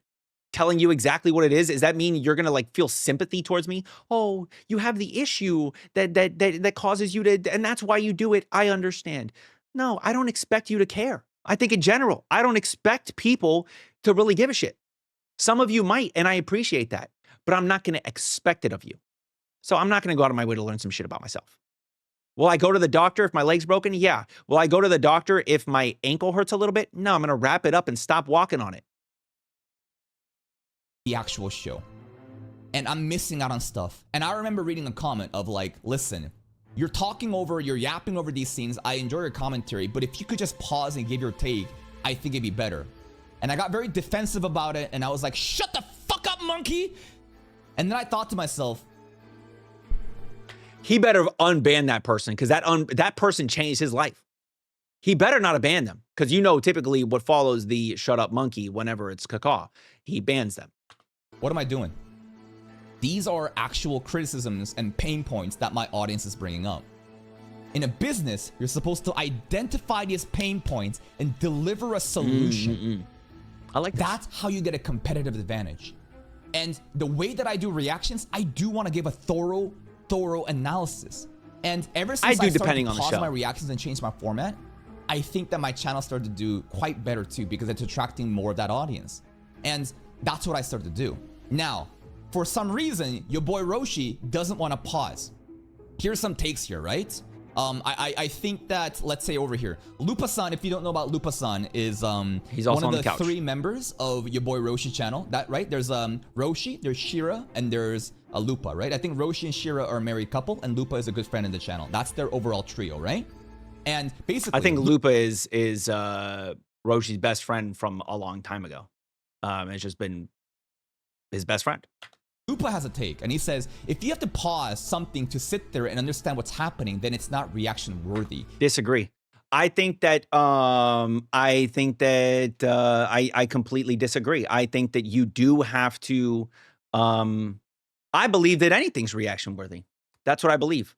Telling you exactly what it is. Does that mean you're going to like feel sympathy towards me? Oh, you have the issue that causes you to, and that's why you do it. I understand. No, I don't expect you to care. I think in general, I don't expect people to really give a shit. Some of you might, and I appreciate that, but I'm not going to expect it of you. So I'm not going to go out of my way to learn some shit about myself. Will I go to the doctor if my leg's broken? Yeah. Will I go to the doctor if my ankle hurts a little bit? No, I'm going to wrap it up and stop walking on it. The actual show. And I'm missing out on stuff. And I remember reading a comment of like, listen, you're yapping over these scenes. I enjoy your commentary, but if you could just pause and give your take, I think it'd be better. And I got very defensive about it. And I was like, shut the fuck up, monkey. And then I thought to myself, he better unban that person because that person changed his life. He better not ban them because you know typically what follows the shut up monkey whenever it's caca, he bans them. What am I doing? These are actual criticisms and pain points that my audience is bringing up. In a business, you're supposed to identify these pain points and deliver a solution. I like this. That's how you get a competitive advantage. And the way that I do reactions, I do want to give a thorough analysis. And ever since I started to pause my reactions and change my format, I think that my channel started to do quite better too because it's attracting more of that audience. And that's what I started to do. Now, for some reason, your boy Roshi doesn't want to pause. Here's some takes here, right? I think that, let's say over here, Lupa-san, if you don't know about Lupa-san, is he's also one on of the 3 members of your boy Roshi channel. That right? There's Roshi, there's Shira, and there's Lupa, right? I think Roshi and Shira are a married couple, and Lupa is a good friend in the channel. That's their overall trio, right? And basically, I think Lupa is Roshi's best friend from a long time ago. It's just been his best friend. Lupa has a take, and he says, if you have to pause something to sit there and understand what's happening, then it's not reaction worthy. Disagree. I think that I completely disagree. I think that you do have to I believe that anything's reaction worthy. That's what I believe.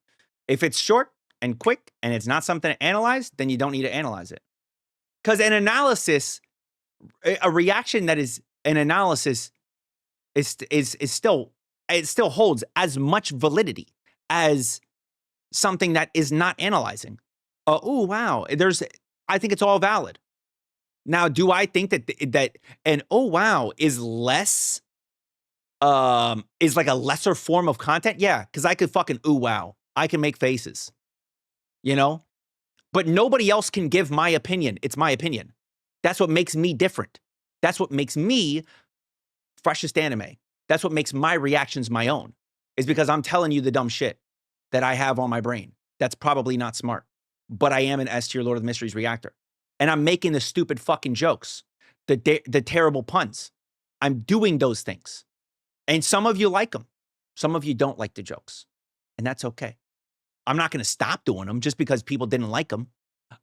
If it's short and quick and it's not something to analyze, then you don't need to analyze it. Because an analysis, a reaction that is an analysis is still, it still holds as much validity as something that is not analyzing. Oh, wow. I think it's all valid. Now, do I think that an oh, wow is less, is like a lesser form of content? Yeah, because I could fucking ooh, wow. I can make faces, you know? But nobody else can give my opinion. It's my opinion. That's what makes me different. That's what makes me freshest anime. That's what makes my reactions my own, is because I'm telling you the dumb shit that I have on my brain. That's probably not smart, but I am an S tier Lord of the Mysteries reactor. And I'm making the stupid fucking jokes, the terrible puns. I'm doing those things. And some of you like them. Some of you don't like the jokes. And that's okay. I'm not going to stop doing them just because people didn't like them.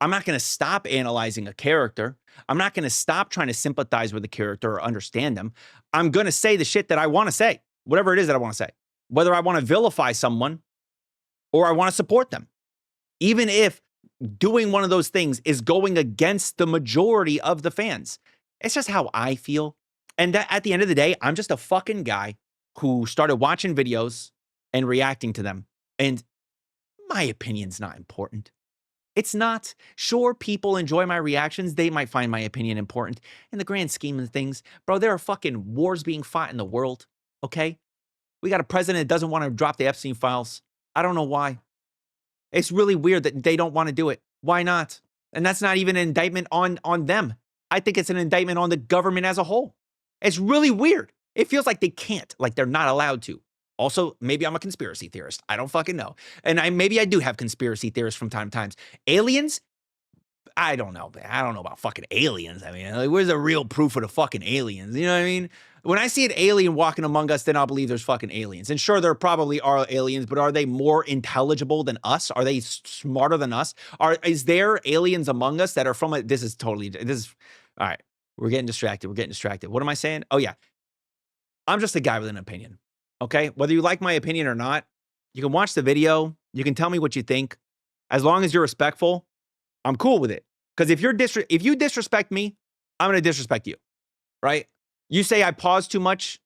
I'm not going to stop analyzing a character. I'm not going to stop trying to sympathize with a character or understand them. I'm going to say the shit that I want to say, whatever it is that I want to say, whether I want to vilify someone or I want to support them. Even if doing one of those things is going against the majority of the fans. It's just how I feel. And that, at the end of the day, I'm just a fucking guy who started watching videos and reacting to them. And my opinion's not important. It's not. Sure, people enjoy my reactions. They might find my opinion important. In the grand scheme of things, bro, there are fucking wars being fought in the world, okay? We got a president that doesn't want to drop the Epstein files. I don't know why. It's really weird that they don't want to do it. Why not? And that's not even an indictment on them. I think it's an indictment on the government as a whole. It's really weird. It feels like they can't, like they're not allowed to. Also, maybe I'm a conspiracy theorist. I don't fucking know. And maybe I do have conspiracy theorists from time to time. Aliens? I don't know. I don't know about fucking aliens. I mean, like, where's the real proof of the fucking aliens? You know what I mean? When I see an alien walking among us, then I'll believe there's fucking aliens. And sure, there probably are aliens, but are they more intelligible than us? Are they smarter than us? Is there aliens among us that are from a, this is all right. We're getting distracted. What am I saying? Oh yeah. I'm just a guy with an opinion. Okay. Whether you like my opinion or not, you can watch the video. You can tell me what you think. As long as you're respectful, I'm cool with it. Because if you disrespect me, I'm going to disrespect you. Right? You say I pause too much,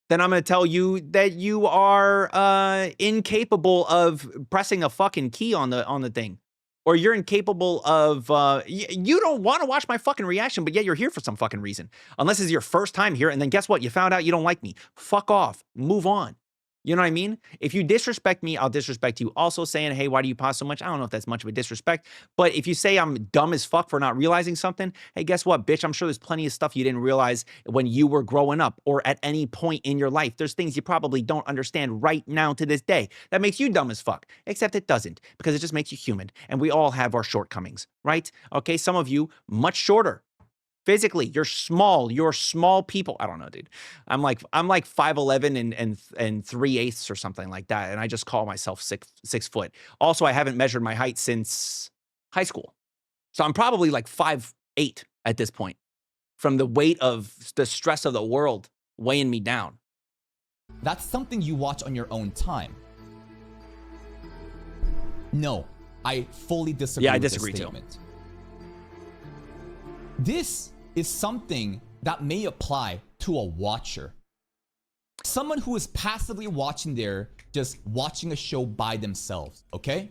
then I'm going to tell you that you are incapable of pressing a fucking key on the thing. Or you're incapable of, you don't want to watch my fucking reaction, but yet you're here for some fucking reason. Unless it's your first time here, and then guess what? You found out you don't like me. Fuck off. Move on. You know what I mean? If you disrespect me, I'll disrespect you. Also saying, hey, why do you pause so much? I don't know if that's much of a disrespect. But if you say I'm dumb as fuck for not realizing something, hey, guess what, bitch? I'm sure there's plenty of stuff you didn't realize when you were growing up or at any point in your life. There's things you probably don't understand right now to this day. That makes you dumb as fuck. Except it doesn't, because it just makes you human. And we all have our shortcomings, right? Okay, some of you much shorter. Physically, you're small people. I don't know, dude. I'm like 5'11" and 3/8 or something like that. And I just call myself 6 foot. Also, I haven't measured my height since high school. So I'm probably like 5'8" at this point from the weight of the stress of the world weighing me down. That's something you watch on your own time. No, I fully disagree. Yeah, I with disagree this statement. This is something that may apply to a watcher. Someone who is passively watching there, just watching a show by themselves, okay?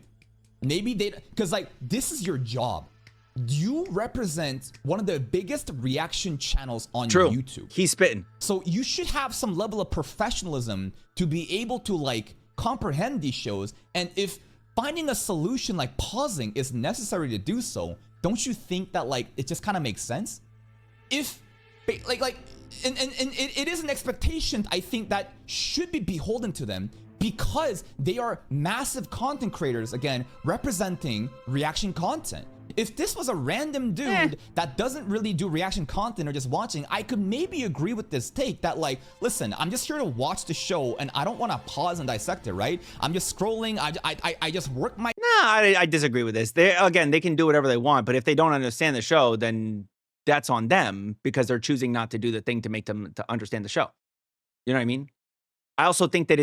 Maybe because like, this is your job. You represent one of the biggest reaction channels on YouTube. He's spitting. So you should have some level of professionalism to be able to like comprehend these shows. And if finding a solution like pausing is necessary to do so, don't you think that like it just kind of makes sense? If and it is an expectation, I think, that should be beholden to them, because they are massive content creators, again, representing reaction content. If this was a random dude that doesn't really do reaction content or just watching, I could maybe agree with this take that like, listen, I'm just here to watch the show and I don't want to pause and dissect it, right? I'm just scrolling. I just work my... No, I disagree with this. They can do whatever they want, but if they don't understand the show, then that's on them, because they're choosing not to do the thing to make them to understand the show. You know what I mean? I also think that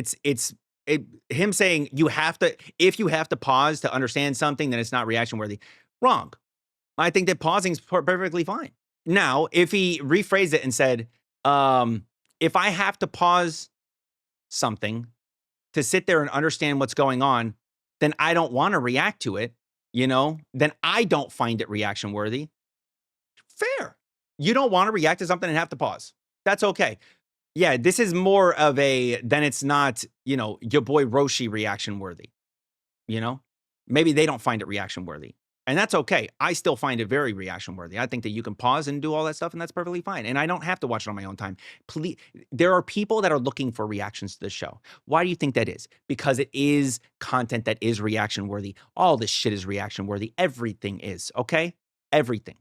him saying if you have to pause to understand something, then it's not reaction worthy. Wrong. I think that pausing is perfectly fine. Now, if he rephrased it and said, if I have to pause something to sit there and understand what's going on, then I don't want to react to it, then I don't find it reaction worthy. Fair. You don't want to react to something and have to pause. That's okay. Yeah, this is more of then it's not, your boy Roshi reaction worthy. Maybe they don't find it reaction worthy. And that's okay. I still find it very reaction worthy. I think that you can pause and do all that stuff, and that's perfectly fine. And I don't have to watch it on my own time. Please, there are people that are looking for reactions to this show. Why do you think that is? Because it is content that is reaction worthy. All this shit is reaction worthy. Everything is, okay? Everything.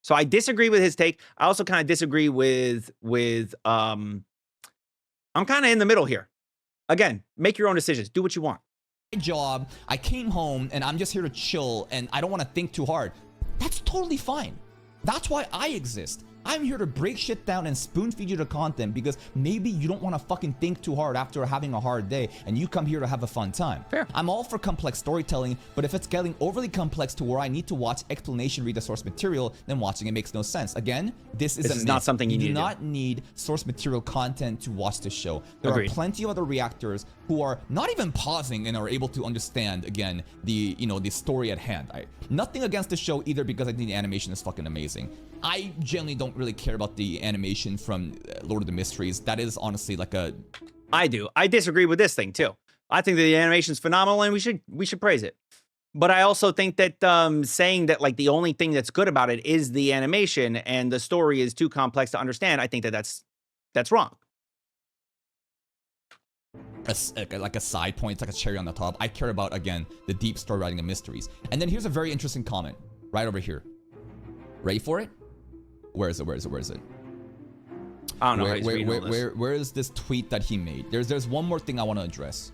So I disagree with his take. I also kind of disagree with I'm kind of in the middle here. Again, make your own decisions. Do what you want. Job, I came home and I'm just here to chill and I don't want to think too hard. That's totally fine. That's why I exist. I'm here to break shit down and spoon feed you the content because maybe you don't want to fucking think too hard after having a hard day and you come here to have a fun time. Fair. I'm all for complex storytelling, but if it's getting overly complex to where I need to watch explanation, read the source material, then watching it makes no sense. Again, this is not something you do not need source material content to watch the show. There are plenty of other reactors who are not even pausing and are able to understand, again, the story at hand. Nothing against the show either because I think the animation is fucking amazing. I generally don't really care about the animation from Lord of the Mysteries. That is honestly like I do. I disagree with this thing too. I think that the animation is phenomenal and we should praise it. But I also think that saying that like the only thing that's good about it is the animation and the story is too complex to understand, I think that that's wrong. Like a side point, it's like a cherry on the top. I care about, again, the deep story writing of Mysteries. And then here's a very interesting comment right over here. Ready for it? Where is it? I don't know. Where is this tweet that he made? There's one more thing I want to address.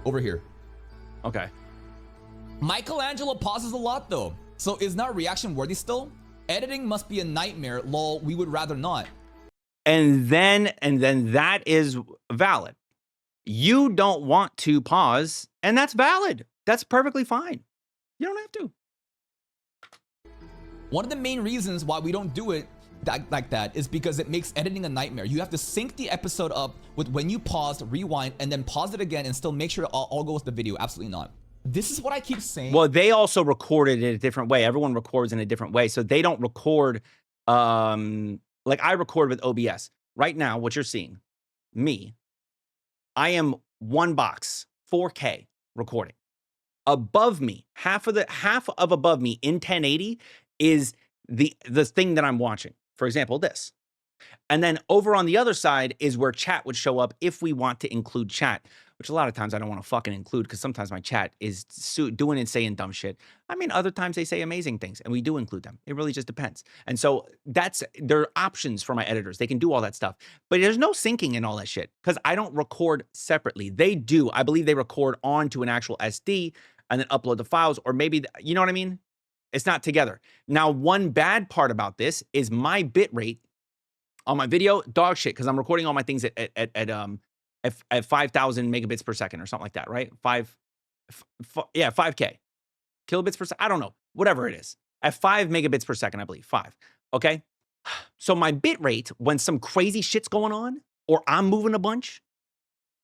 Over here. Okay. Michelangelo pauses a lot though. So is not reaction worthy still? Editing must be a nightmare. Lol, we would rather not. And then that is valid. You don't want to pause, and that's valid. That's perfectly fine. You don't have to. One of the main reasons why we don't do it like that is because it makes editing a nightmare. You have to sync the episode up with when you pause, rewind, and then pause it again and still make sure it all goes with the video. Absolutely not. This is what I keep saying. Well, they also record it in a different way. Everyone records in a different way. So they don't record, like I record with OBS. Right now, what you're seeing, me, I am one box, 4K recording. Above me, half of above me in 1080 is the thing that I'm watching. For example, this. And then over on the other side is where chat would show up if we want to include chat, which a lot of times I don't want to fucking include because sometimes my chat is doing and saying dumb shit. I mean, other times they say amazing things and we do include them. It really just depends. And so there are options for my editors. They can do all that stuff, but there's no syncing and all that shit because I don't record separately. They do. I believe they record onto an actual SD and then upload the files, or maybe, you know what I mean? It's not together. Now, one bad part about this is my bit rate on my video, dog shit, because I'm recording all my things at 5,000 megabits per second or something like that, right? 5K kilobits per second. I don't know, whatever it is. At 5 megabits per second, I believe, 5. Okay. So my bit rate, when some crazy shit's going on or I'm moving a bunch,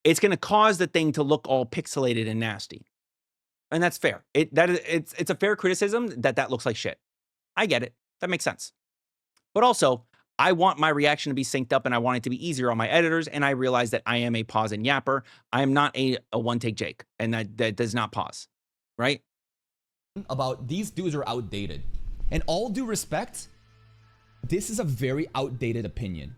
it's going to cause the thing to look all pixelated and nasty. And that's fair. It's a fair criticism that looks like shit. I get it. That makes sense. But also, I want my reaction to be synced up and I want it to be easier on my editors. And I realize that I am a pause and yapper. I am not a one-take Jake. And that does not pause. Right? About these dudes are outdated. And all due respect, this is a very outdated opinion.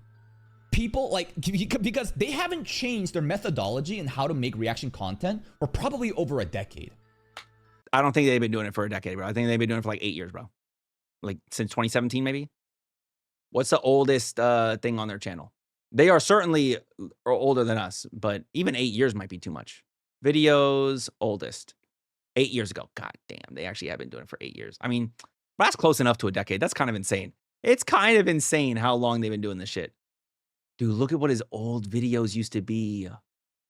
People because they haven't changed their methodology and how to make reaction content for probably over a decade. I don't think they've been doing it for a decade, bro. I think they've been doing it for like 8 years, bro. Like since 2017, maybe. What's the oldest thing on their channel? They are certainly older than us, but even 8 years might be too much. Videos, oldest. 8 years ago. God damn, they actually have been doing it for 8 years. I mean, that's close enough to a decade. That's kind of insane. It's kind of insane how long they've been doing this shit. Dude, look at what his old videos used to be.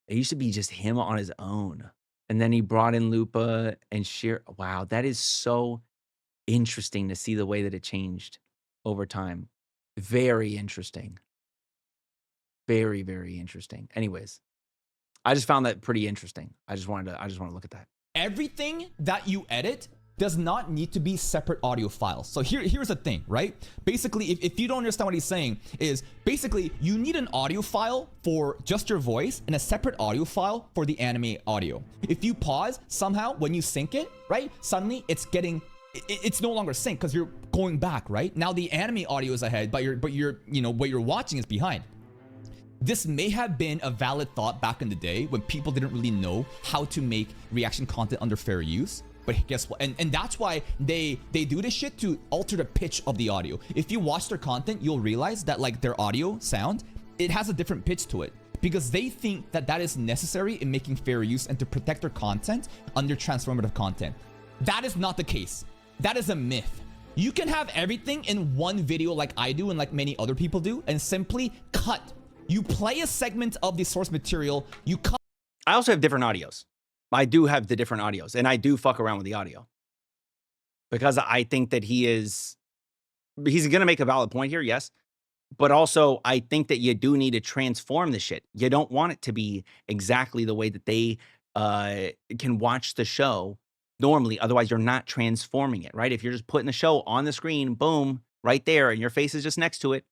It used to be just him on his own. And then he brought in Lupa and Sheer. Wow, that is so interesting to see the way that it changed over time. Very interesting. Very, very interesting. Anyways, I just found that pretty interesting. I just want to look at that. Everything that you edit does not need to be separate audio files. So here's the thing, right? Basically, if you don't understand what he's saying, is basically you need an audio file for just your voice and a separate audio file for the anime audio. If you pause somehow when you sync it, right? Suddenly it's no longer synced because you're going back, right? Now the anime audio is ahead, but what you're watching is behind. This may have been a valid thought back in the day when people didn't really know how to make reaction content under fair use. But guess what? And that's why they do this shit to alter the pitch of the audio. If you watch their content, you'll realize that like their audio sound, it has a different pitch to it because they think that that is necessary in making fair use and to protect their content under transformative content. That is not the case. That is a myth. You can have everything in one video like I do and like many other people do and simply cut. You play a segment of the source material, you cut. I also have different audios. I do have the different audios, and I do fuck around with the audio because I think that he's going to make a valid point here, yes. But also, I think that you do need to transform the shit. You don't want it to be exactly the way that they can watch the show normally. Otherwise, you're not transforming it, right? If you're just putting the show on the screen, boom, right there, and your face is just next to it,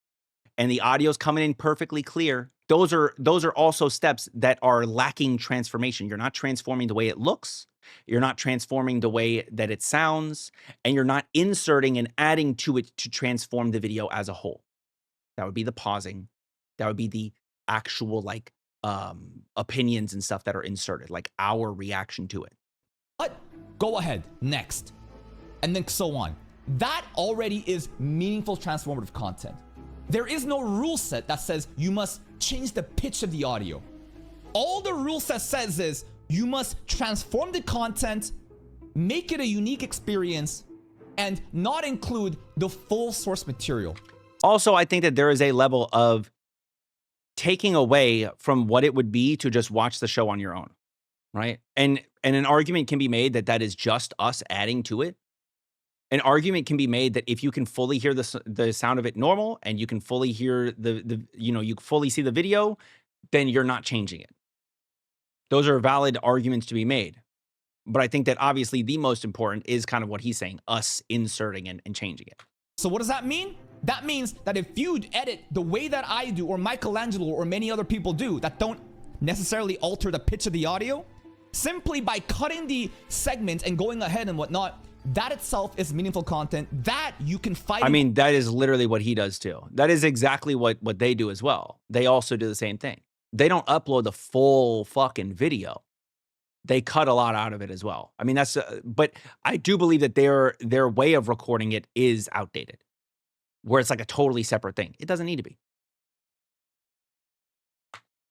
and the audio's coming in perfectly clear, those are also steps that are lacking transformation. You're not transforming the way it looks. You're not transforming the way that it sounds, and you're not inserting and adding to it to transform the video as a whole. That would be the pausing. That would be the actual like opinions and stuff that are inserted, like our reaction to it. But go ahead, next. And then so on. That already is meaningful transformative content. There is no rule set that says you must change the pitch of the audio. All the rule set says is you must transform the content, make it a unique experience, and not include the full source material. Also, I think that there is a level of taking away from what it would be to just watch the show on your own, right? And an argument can be made that that is just us adding to it. An argument can be made that if you can fully hear the sound of it normal and you can fully hear you fully see the video, then you're not changing it. Those are valid arguments to be made. But I think that obviously the most important is kind of what he's saying, us inserting and changing it. So what does that mean? That means that if you edit the way that I do or Michelangelo or many other people do that don't necessarily alter the pitch of the audio, simply by cutting the segment and going ahead and whatnot, that itself is meaningful content that you can fight. I mean, that is literally what he does too. That is exactly what they do as well. They also do the same thing. They don't upload the full fucking video. They cut a lot out of it as well. I mean, that's, but I do believe that their way of recording it is outdated, where it's like a totally separate thing. It doesn't need to be.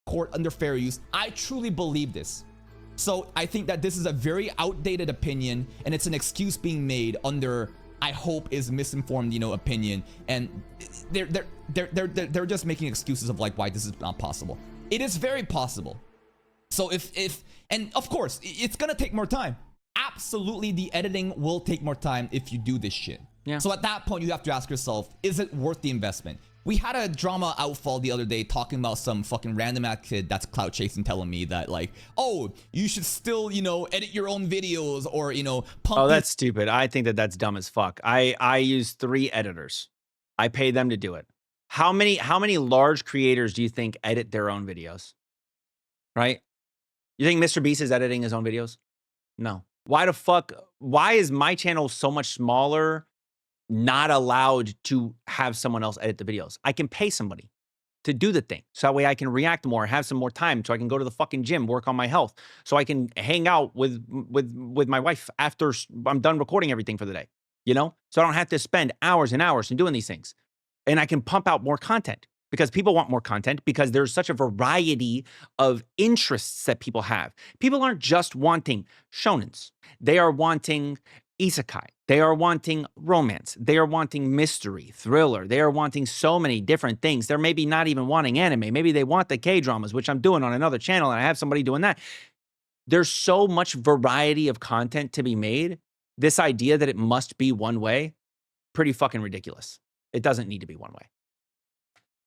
Court under fair use. I truly believe this. So I think that this is a very outdated opinion, and it's an excuse being made under, I hope, is misinformed, opinion. And they're just making excuses of like why this is not possible. It is very possible. So and of course, it's gonna take more time. Absolutely, the editing will take more time if you do this shit. Yeah. So at that point, you have to ask yourself, is it worth the investment? We had a drama outfall the other day talking about some fucking random ass kid that's clout chasing telling me that like, oh, you should still, edit your own videos or, pump. Oh, that's stupid. I think that that's dumb as fuck. I use 3 editors. I pay them to do it. How many large creators do you think edit their own videos? Right? You think Mr. Beast is editing his own videos? No. Why is my channel so much smaller, not allowed to have someone else edit the videos? I can pay somebody to do the thing. So that way I can react more, have some more time, so I can go to the fucking gym, work on my health, so I can hang out with my wife after I'm done recording everything for the day, So I don't have to spend hours and hours in doing these things. And I can pump out more content because people want more content because there's such a variety of interests that people have. People aren't just wanting shonens. They are wanting isekai. They are wanting romance. They are wanting mystery, thriller. They are wanting so many different things. They're maybe not even wanting anime. Maybe they want the K-dramas, which I'm doing on another channel, and I have somebody doing that. There's so much variety of content to be made. This idea that it must be one way, pretty fucking ridiculous. It doesn't need to be one way.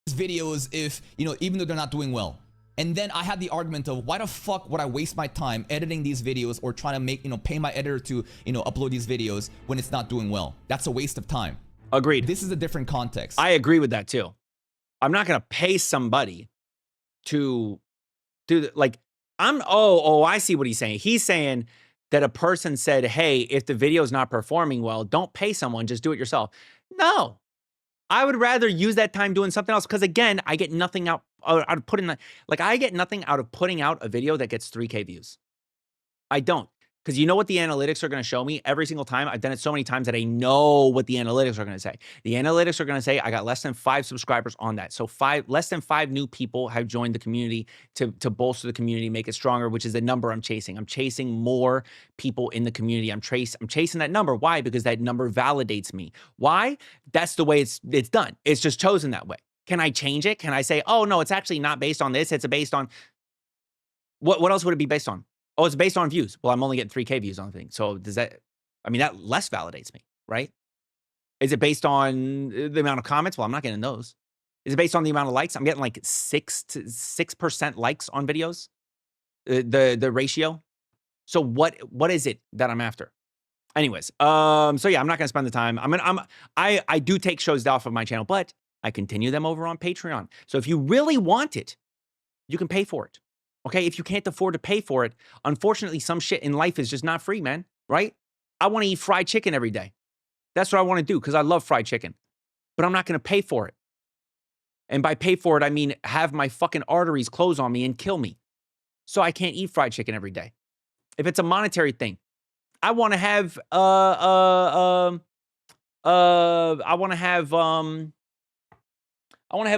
Videos, if, you know, even though they're not doing well. And then I had the argument of, why the fuck would I waste my time editing these videos or trying to make, you know, pay my editor to, you know, upload these videos when it's not doing well? That's a waste of time. Agreed. This is a different context. I agree with that too. I'm not going to pay somebody to do the, like, I see what he's saying. He's saying that a person said, hey, if the video is not performing well, don't pay someone, just do it yourself. No. I would rather use that time doing something else because, again, I get nothing out of putting that. Like, I get nothing out of putting out a video that gets 3K views. I don't. Because you know what the analytics are going to show me every single time? I've done it so many times that I know what the analytics are going to say. The analytics are going to say I got less than 5 subscribers on that. So less than 5 new people have joined the community to bolster the community, make it stronger, which is the number I'm chasing. I'm chasing more people in the community. I'm chasing that number. Why? Because that number validates me. Why? That's the way it's done. It's just chosen that way. Can I change it? Can I say, oh, no, it's actually not based on this. It's based on, what else would it be based on? Oh, it's based on views. Well, I'm only getting 3K views on the thing. So does that, I mean, that less validates me, right? Is it based on the amount of comments? Well, I'm not getting those. Is it based on the amount of likes? I'm getting like 6% likes on videos, the ratio. So what is it that I'm after? Anyways, so yeah, I'm not gonna spend the time. I do take shows off of my channel, but I continue them over on Patreon. So if you really want it, you can pay for it. Okay, if you can't afford to pay for it, unfortunately, some shit in life is just not free, man, right? I want to eat fried chicken every day. That's what I want to do because I love fried chicken, but I'm not going to pay for it. And by pay for it, I mean have my fucking arteries close on me and kill me. So I can't eat fried chicken every day. If it's a monetary thing, I want to have, I want to have a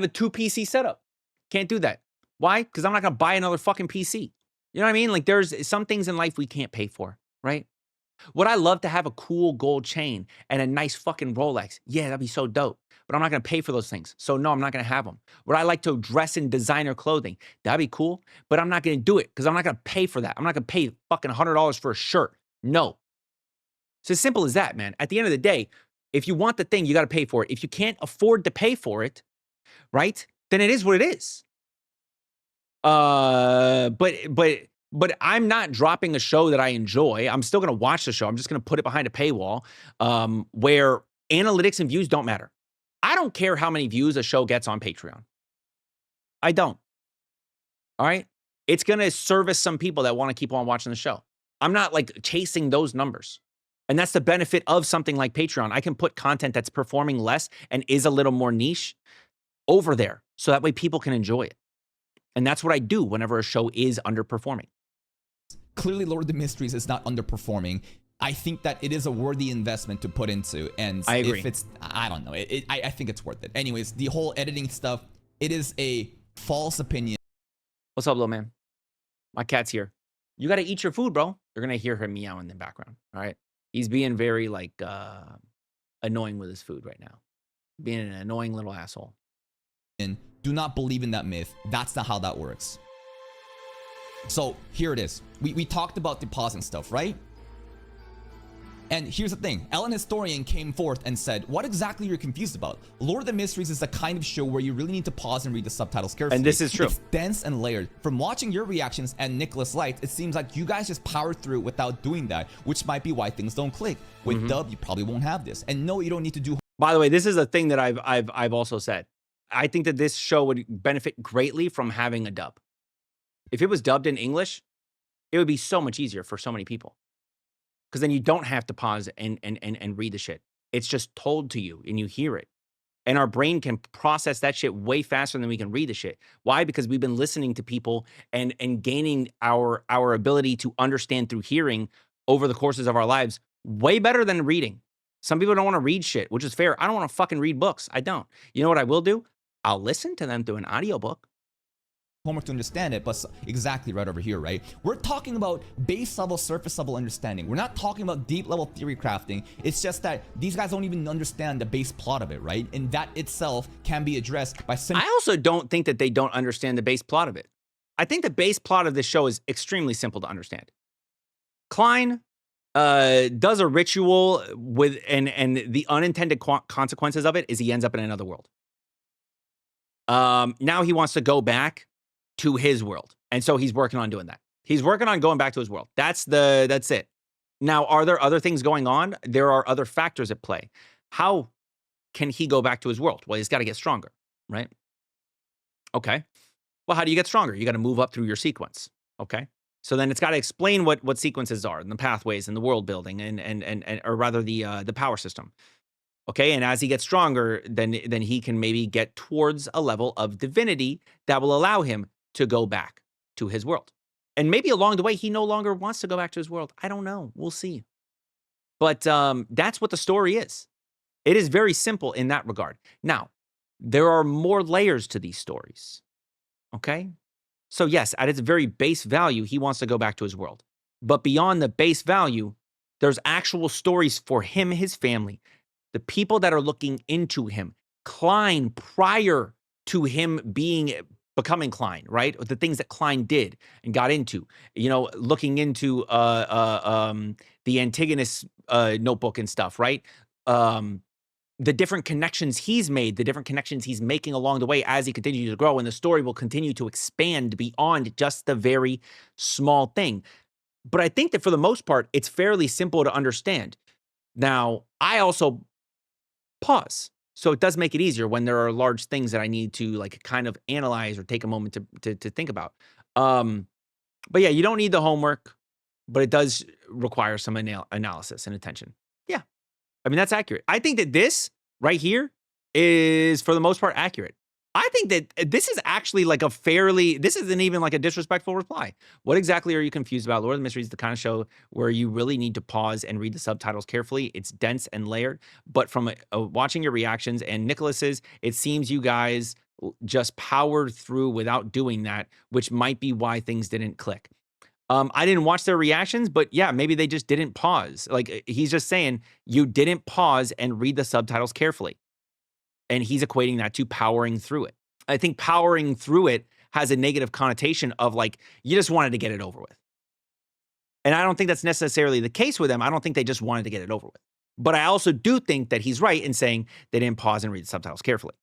2 PC setup. Can't do that. Why? Because I'm not going to buy another fucking PC. You know what I mean? Like, there's some things in life we can't pay for, right? Would I love to have a cool gold chain and a nice fucking Rolex? Yeah, that'd be so dope. But I'm not going to pay for those things. So no, I'm not going to have them. Would I like to dress in designer clothing? That'd be cool. But I'm not going to do it because I'm not going to pay for that. I'm not going to pay fucking $100 for a shirt. No. It's as simple as that, man. At the end of the day, if you want the thing, you got to pay for it. If you can't afford to pay for it, right, then it is what it is. But I'm not dropping a show that I enjoy. I'm still going to watch the show. I'm just going to put it behind a paywall, where analytics and views don't matter. I don't care how many views a show gets on Patreon. I don't. All right. It's going to service some people that want to keep on watching the show. I'm not like chasing those numbers. And that's the benefit of something like Patreon. I can put content that's performing less and is a little more niche over there. So that way people can enjoy it. And that's what I do whenever a show is underperforming. Clearly, Lord of the Mysteries is not underperforming. I think that it is a worthy investment to put into. And I agree. If it's, I don't know. I think it's worth it. Anyways, the whole editing stuff, it is a false opinion. What's up, little man? My cat's here. You got to eat your food, bro. You're going to hear him meow in the background. All right. He's being very like annoying with his food right now. Being an annoying little asshole. And do not believe in that myth. That's not how that works. So here it is. We talked about the pause and stuff, right? And here's the thing. Ellen Historian came forth and said, what exactly you're confused about? Lord of the Mysteries is the kind of show where you really need to pause and read the subtitles carefully. And this is true. It's dense and layered. From watching your reactions and Nicholas Light, it seems like you guys just powered through without doing that, which might be why things don't click. With dub, you probably won't have this. And no, you don't need to do. By the way, this is a thing that I've also said. I think that this show would benefit greatly from having a dub. If it was dubbed in English, it would be so much easier for so many people. Because then you don't have to pause and read the shit. It's just told to you and you hear it. And our brain can process that shit way faster than we can read the shit. Why? Because we've been listening to people and gaining our ability to understand through hearing over the courses of our lives way better than reading. Some people don't want to read shit, which is fair. I don't want to fucking read books. I don't. You know what I will do? I'll listen to them through an audiobook. homework to understand it, but exactly right over here, right? We're talking about base level, surface level understanding. We're not talking about deep level theory crafting. It's just that these guys don't even understand the base plot of it, right? And that itself can be addressed by I also don't think that they don't understand the base plot of it. I think the base plot of this show is extremely simple to understand. Klein does a ritual with, and the unintended consequences of it is he ends up in another world. Now he wants to go back to his world. And so he's working on doing that. He's working on going back to his world. That's it. Now, are there other things going on? There are other factors at play. How can he go back to his world? Well, he's got to get stronger, right? Okay. Well, how do you get stronger? You got to move up through your sequence. Okay. So then it's got to explain what sequences are and the pathways and the world building and or rather the power system. Okay, and as he gets stronger, then he can maybe get towards a level of divinity that will allow him to go back to his world. And maybe along the way, he no longer wants to go back to his world. I don't know. We'll see. But that's what the story is. It is very simple in that regard. Now, there are more layers to these stories. Okay? So yes, at its very base value, he wants to go back to his world. But beyond the base value, there's actual stories for him, his family, the people that are looking into him. Klein, prior to him becoming Klein, right? The things that Klein did and got into, looking into the Antigonus notebook and stuff, right? The different connections he's made, the different connections he's making along the way as he continues to grow, and the story will continue to expand beyond just the very small thing. But I think that for the most part, it's fairly simple to understand. Now, I also pause. So it does make it easier when there are large things that I need to kind of analyze or take a moment to think about. But yeah, you don't need the homework, but it does require some analysis and attention. Yeah. I mean, that's accurate. I think that this right here is, for the most part, accurate. I think that this is actually this isn't even like a disrespectful reply. What exactly are you confused about? Lord of the Mysteries is the kind of show where you really need to pause and read the subtitles carefully. It's dense and layered, but from watching your reactions and Nicholas's, it seems you guys just powered through without doing that, which might be why things didn't click. I didn't watch their reactions, but yeah, maybe they just didn't pause. He's just saying you didn't pause and read the subtitles carefully. And he's equating that to powering through it. I think powering through it has a negative connotation of you just wanted to get it over with. And I don't think that's necessarily the case with them. I don't think they just wanted to get it over with. But I also do think that he's right in saying they didn't pause and read the subtitles carefully.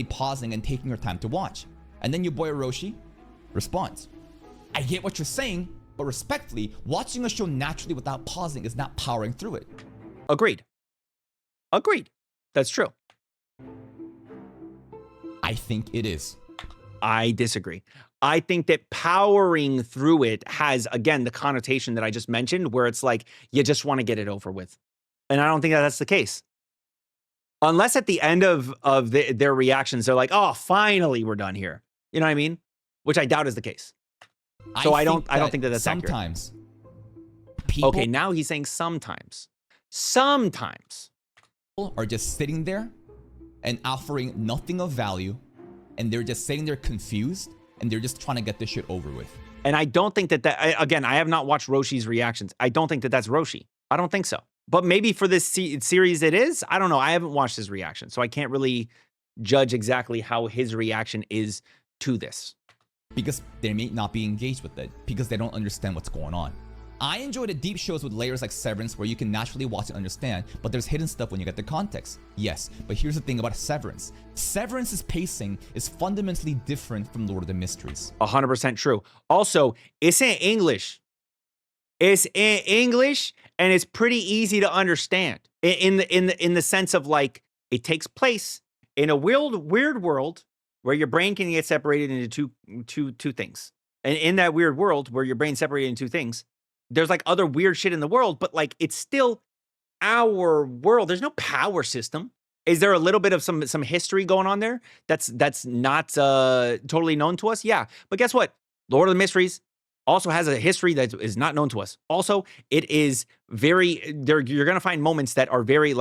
Pausing and taking your time to watch. And then your boy Roshi responds. I get what you're saying, but respectfully, watching a show naturally without pausing is not powering through it. Agreed. That's true. I think it is. I disagree. I think that powering through it has, again, the connotation that I just mentioned, where it's you just want to get it over with. And I don't think that's the case. Unless at the end of their reactions, they're oh, finally, we're done here. You know what I mean? Which I doubt is the case. So I don't think that that's sometimes accurate. Okay, now he's saying sometimes. Sometimes. People are just sitting there and offering nothing of value, and they're just sitting there confused, and they're just trying to get this shit over with. And I don't think that again, I have not watched Roshi's reactions. I don't think that that's Roshi. I don't think so. But maybe for this series it is. I don't know. I haven't watched his reaction, so I can't really judge exactly how his reaction is to this. Because they may not be engaged with it, because they don't understand what's going on. I enjoy the deep shows with layers like Severance where you can naturally watch and understand, but there's hidden stuff when you get the context. Yes, but here's the thing about Severance. Severance's pacing is fundamentally different from Lord of the Mysteries. 100% true. Also, it's in English. It's in English, and it's pretty easy to understand. In the sense of it takes place in a weird world where your brain can get separated into two things. And in that weird world where your brain's separated into two things, there's other weird shit in the world, but it's still our world. There's no power system. Is there a little bit of some history going on there that's not totally known to us? Yeah. But guess what? Lord of the Mysteries also has a history that is not known to us. Also, it is you're going to find moments that are very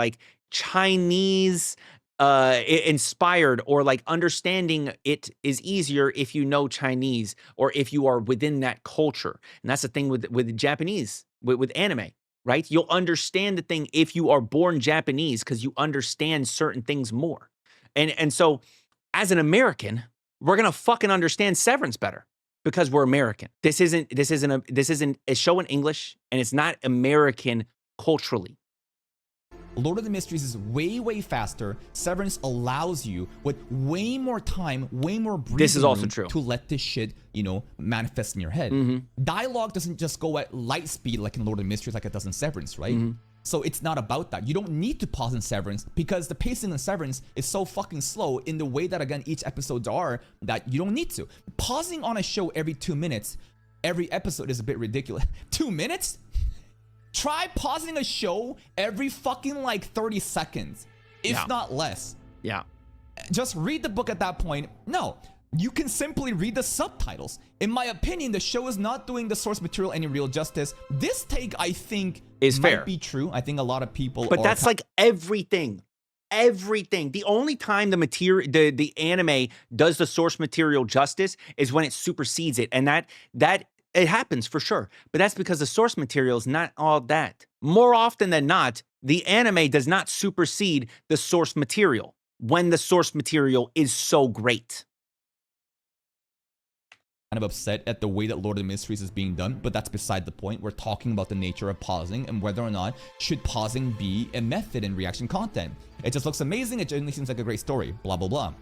Chinese, inspired, or like understanding it is easier if you know Chinese or if you are within that culture. And that's the thing with Japanese, with anime, right? You'll understand the thing if you are born Japanese because you understand certain things more. And so as an American, we're gonna fucking understand Severance better because we're American. This isn't a show in English, and it's not American culturally. Lord of the Mysteries is way faster. Severance allows you with way more time, way more breathing this is also room true. to let this shit, you know, manifest in your head. Dialogue doesn't just go at light speed like in Lord of the Mysteries, like it does in Severance, right? So it's not about that. You don't need to pause in Severance because the pacing in Severance is so fucking slow in the way that, again, each episodes are, that you don't need to. Pausing on a show every 2 minutes, every episode is a bit ridiculous. 2 minutes? Try pausing a show every fucking like 30 seconds, if not less. Yeah. Just read the book at that point. No, you can simply read the subtitles. In my opinion, the show is not doing the source material any real justice. This take, I think, is might fair. Be true. I think a lot of people But that's like everything. Everything. The only time the anime does the source material justice is when it supersedes it. And that it happens for sure, but that's because the source material is not all that. More often than not, the anime does not supersede the source material when the source material is so great. Kind of upset at the way that Lord of the Mysteries is being done, but that's beside the point. We're talking about the nature of pausing and whether or not should pausing be a method in reaction content. It just looks amazing. It generally seems like a great story, blah, blah, blah.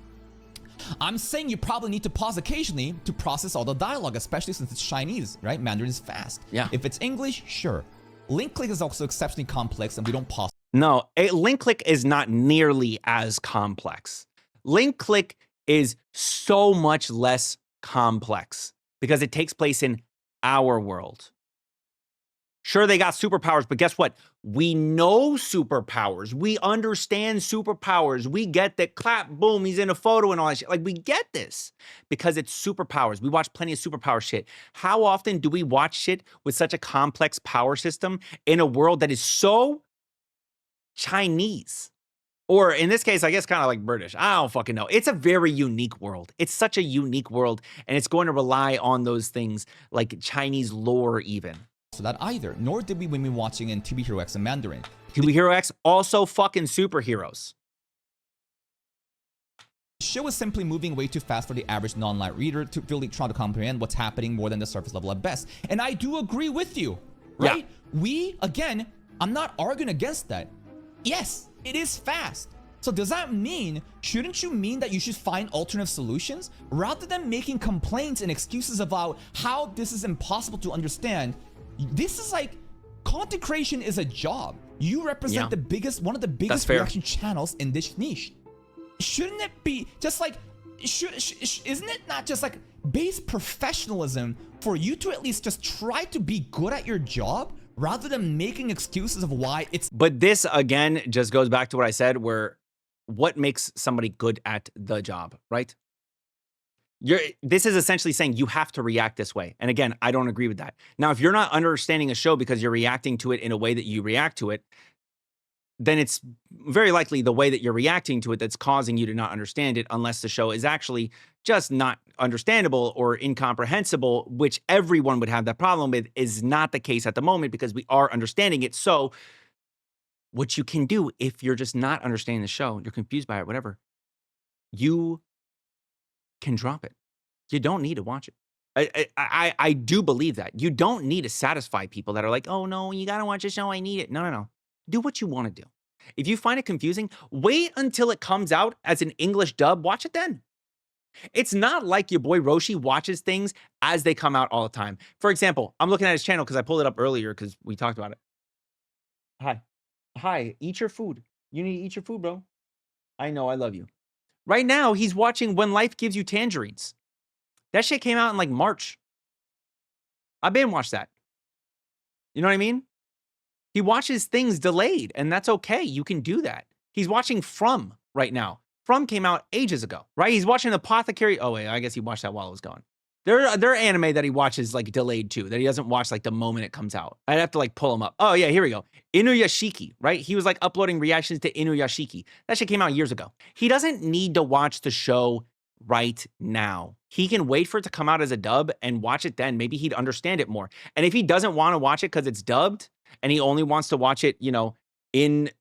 I'm saying you probably need to pause occasionally to process all the dialogue, especially since it's Chinese, right? Mandarin is fast. Yeah. If it's English, sure. Link click is also exceptionally complex, and we don't pause. No, link click is not nearly as complex. Link click is so much less complex because it takes place in our world. Sure, they got superpowers, but guess what? We know superpowers. We understand superpowers. We get that clap, boom, he's in a photo and all that shit. Like, we get this because it's superpowers. We watch plenty of superpower shit. How often do we watch shit with such a complex power system in a world that is so Chinese? Or in this case, I guess kind of like British. I don't fucking know. It's a very unique world. It's such a unique world, and it's going to rely on those things like Chinese lore even. So that either, nor did we when we were watching in TV Hero X in Mandarin. TV Hero X, also fucking superheroes. The show is simply moving way too fast for the average non-light reader to really try to comprehend what's happening more than the surface level at best. And I do agree with you, right? Yeah. Again, I'm not arguing against that. Yes, it is fast. So does that mean, shouldn't you mean that you should find alternative solutions? Rather than making complaints and excuses about how this is impossible to understand, this is like, content creation is a job. You represent one of the biggest reaction channels in this niche. Shouldn't it be just like, isn't it not just like base professionalism for you to at least just try to be good at your job rather than making excuses of why it's... But this, again, just goes back to what I said, where what makes somebody good at the job, right? This is essentially saying you have to react this way. And again, I don't agree with that. Now, if you're not understanding a show because you're reacting to it in a way that you react to it, then it's very likely the way that you're reacting to it that's causing you to not understand it, unless the show is actually just not understandable or incomprehensible, which everyone would have that problem with, is not the case at the moment because we are understanding it. So what you can do if you're just not understanding the show, you're confused by it, whatever, you can drop it. You don't need to watch it. I do believe that. You don't need to satisfy people that are like, oh no, you gotta watch a show, I need it. No. Do what you want to do. If you find it confusing, wait until it comes out as an English dub, watch it then. It's not like your boy Roshi watches things as they come out all the time. For example, I'm looking at his channel because I pulled it up earlier because we talked about it. Hi, eat your food. You need to eat your food, bro. I know, I love you. Right now, he's watching When Life Gives You Tangerines. That shit came out in like March. I binge watched that. You know what I mean? He watches things delayed, and that's okay. You can do that. He's watching From right now. From came out ages ago, right? He's watching Apothecary. Oh, wait, I guess he watched that while it was going. There are anime that he watches like delayed too, that he doesn't watch like the moment it comes out. I'd have to like pull him up. Oh yeah, here we go. Inuyashiki, right? He was like uploading reactions to Inuyashiki. That shit came out years ago. He doesn't need to watch the show right now. He can wait for it to come out as a dub and watch it then. Maybe he'd understand it more. And if he doesn't want to watch it because it's dubbed and he only wants to watch it, you know, in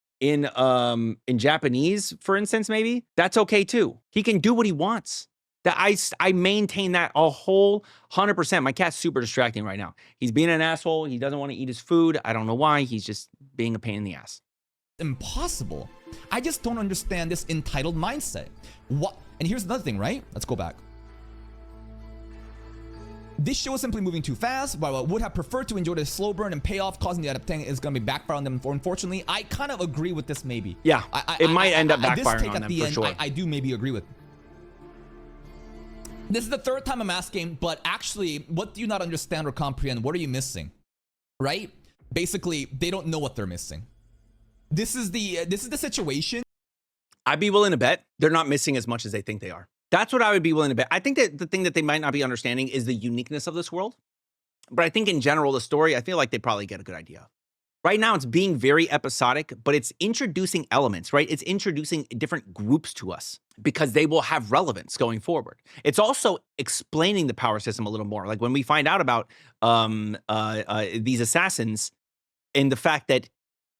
Japanese, for instance, maybe that's okay too. He can do what he wants. That I maintain that a whole 100%. My cat's super distracting right now. He's being an asshole. He doesn't want to eat his food. I don't know why. He's just being a pain in the ass. Impossible. I just don't understand this entitled mindset. What? And here's another thing, right? Let's go back. This show is simply moving too fast. While I would have preferred to enjoy the slow burn and payoff, causing the adaptation is going to be backfire on them. Unfortunately, I kind of agree with this. Maybe. Yeah, it might end up backfiring on them for sure. I do maybe agree with. This is the third time I'm asking, but actually, what do you not understand or comprehend? What are you missing? Right? Basically, they don't know what they're missing. This is the situation. I'd be willing to bet they're not missing as much as they think they are. That's what I would be willing to bet. I think that the thing that they might not be understanding is the uniqueness of this world. But I think in general, the story, I feel like they probably get a good idea. Right now, it's being very episodic, but it's introducing elements, right? It's introducing different groups to us because they will have relevance going forward. It's also explaining the power system a little more. Like when we find out about these assassins and the fact that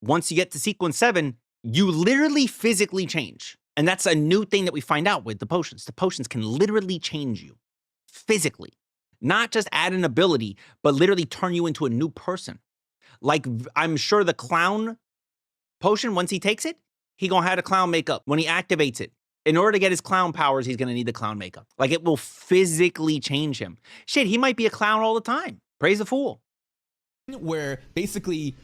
once you get to sequence 7, you literally physically change. And that's a new thing that we find out with the potions. The potions can literally change you physically, not just add an ability, but literally turn you into a new person. Like, I'm sure the clown potion, once he takes it, he gonna have a clown makeup. When he activates it, in order to get his clown powers, he's gonna need the clown makeup. Like, it will physically change him. Shit, he might be a clown all the time. Praise the fool. Where basically,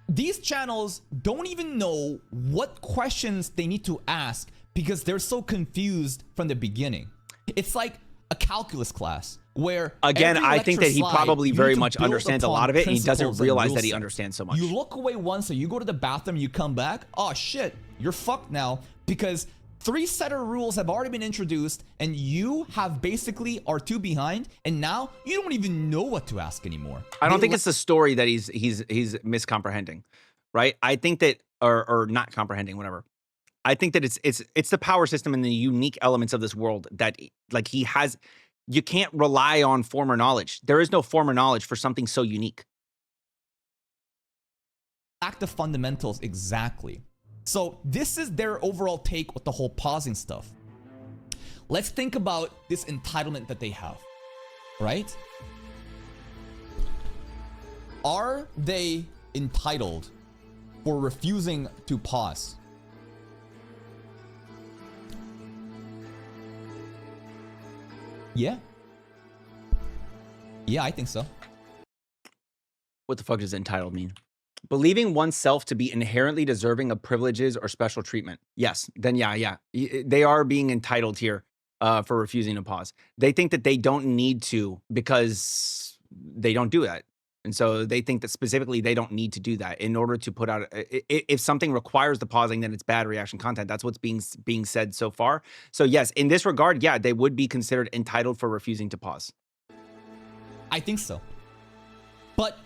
these channels don't even know what questions they need to ask because they're so confused from the beginning. It's like a calculus class. Where again, I think that he probably very much understands a lot of it, and he doesn't realize that he understands so much. You look away once, so you go to the bathroom, you come back, oh shit, you're fucked now, because 3 set of rules have already been introduced, and you have basically are 2 behind, and now you don't even know what to ask anymore. I don't think it's the story that he's miscomprehending, right? I think that, or not comprehending, whatever. I think that it's the power system and the unique elements of this world that, like, he has. You can't rely on former knowledge. There is no former knowledge for something so unique. Lack the fundamentals, exactly. So this is their overall take with the whole pausing stuff. Let's think about this entitlement that they have, right? Are they entitled for refusing to pause? Yeah. Yeah, I think so. What the fuck does entitled mean? Believing oneself to be inherently deserving of privileges or special treatment. Yes, then yeah. They are being entitled here for refusing to pause. They think that they don't need to because they don't do that. And so they think that specifically they don't need to do that in order to put out, if something requires the pausing, then it's bad reaction content. That's what's being said so far. So yes, in this regard, yeah, they would be considered entitled for refusing to pause. I think so. But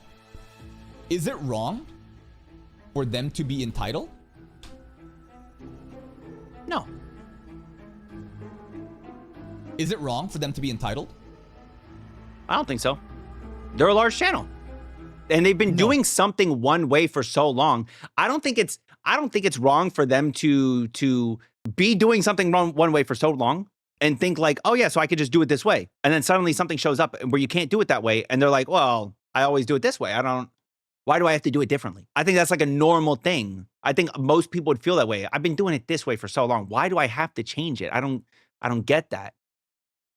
is it wrong for them to be entitled? No. Is it wrong for them to be entitled? I don't think so. They're a large channel. And they've been doing something one way for so long. I don't think it's wrong for them to be doing something wrong one way for so long and think like, oh yeah, so I could just do it this way. And then suddenly something shows up where you can't do it that way. And they're like, well, I always do it this way. Why do I have to do it differently? I think that's like a normal thing. I think most people would feel that way. I've been doing it this way for so long. Why do I have to change it? I don't get that.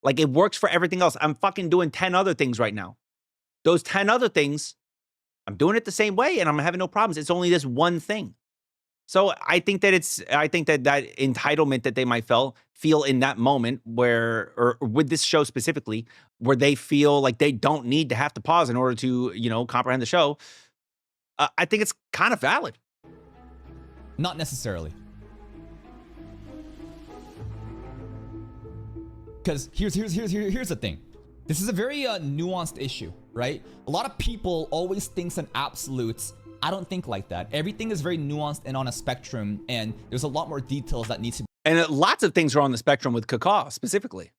Like, it works for everything else. I'm fucking doing 10 other things right now. Those 10 other things, I'm doing it the same way and I'm having no problems. It's only this one thing. So I think that that entitlement that they might feel in that moment or with this show specifically, where they feel like they don't need to have to pause in order to, comprehend the show. I think it's kind of valid. Not necessarily. Because here's the thing. This is a very nuanced issue, right? A lot of people always think in absolutes. I don't think like that. Everything is very nuanced and on a spectrum, and there's a lot more details that needs to be. And lots of things are on the spectrum with Kakao specifically.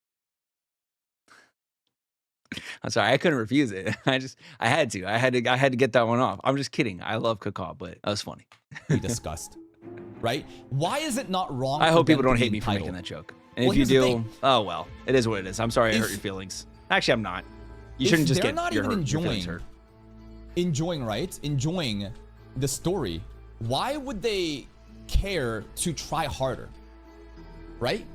I'm sorry, I couldn't refuse it. I had to get that one off. I'm just kidding. I love Kakao, but that was funny. We discussed, right? Why is it not wrong? I hope people don't hate me for making that joke. And if you do, oh well, it is what it is. I'm sorry I hurt your feelings. Actually, I'm not. You shouldn't just get your feelings hurt. Enjoying, right? Enjoying the story. Why would they care to try harder? Right?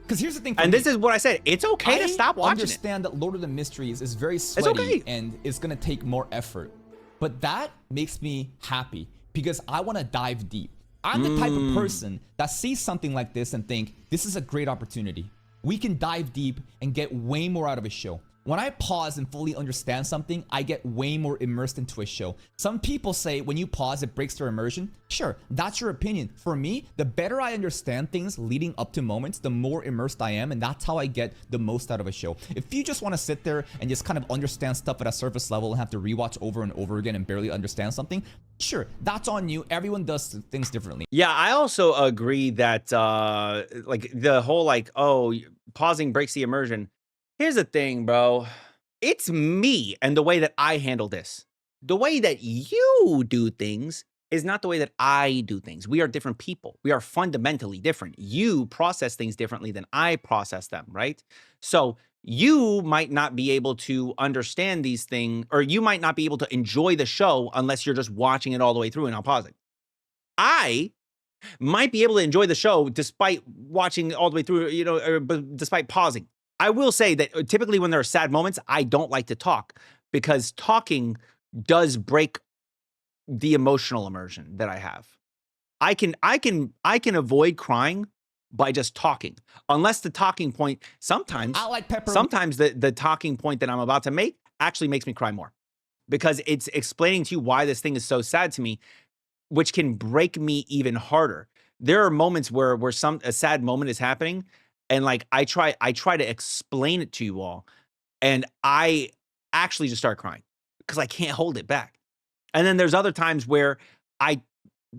Because here's the thing. And this is what I said. It's okay to stop watching it. I understand that Lord of the Mysteries is very sweaty and it's going to take more effort. But that makes me happy because I want to dive deep. I'm the type of person that sees something like this and think, this is a great opportunity. We can dive deep and get way more out of a show. When I pause and fully understand something, I get way more immersed into a show. Some people say when you pause, it breaks their immersion. Sure, that's your opinion. For me, the better I understand things leading up to moments, the more immersed I am, and that's how I get the most out of a show. If you just want to sit there and just kind of understand stuff at a surface level and have to rewatch over and over again and barely understand something, sure, that's on you. Everyone does things differently. Yeah, I also agree that like the whole like, oh, pausing breaks the immersion. Here's the thing, bro. It's me and the way that I handle this. The way that you do things is not the way that I do things. We are different people. We are fundamentally different. You process things differently than I process them, right? So you might not be able to understand these things, or you might not be able to enjoy the show unless you're just watching it all the way through and I'll pause it. I might be able to enjoy the show despite watching all the way through, you know, or despite pausing. I will say that typically when there are sad moments, I don't like to talk because talking does break the emotional immersion that I have. I can avoid crying by just talking, unless the talking point sometimes the talking point that I'm about to make actually makes me cry more because it's explaining to you why this thing is so sad to me, which can break me even harder. There are moments where a sad moment is happening. And like I try to explain it to you all, and I actually just start crying because I can't hold it back. And then there's other times where I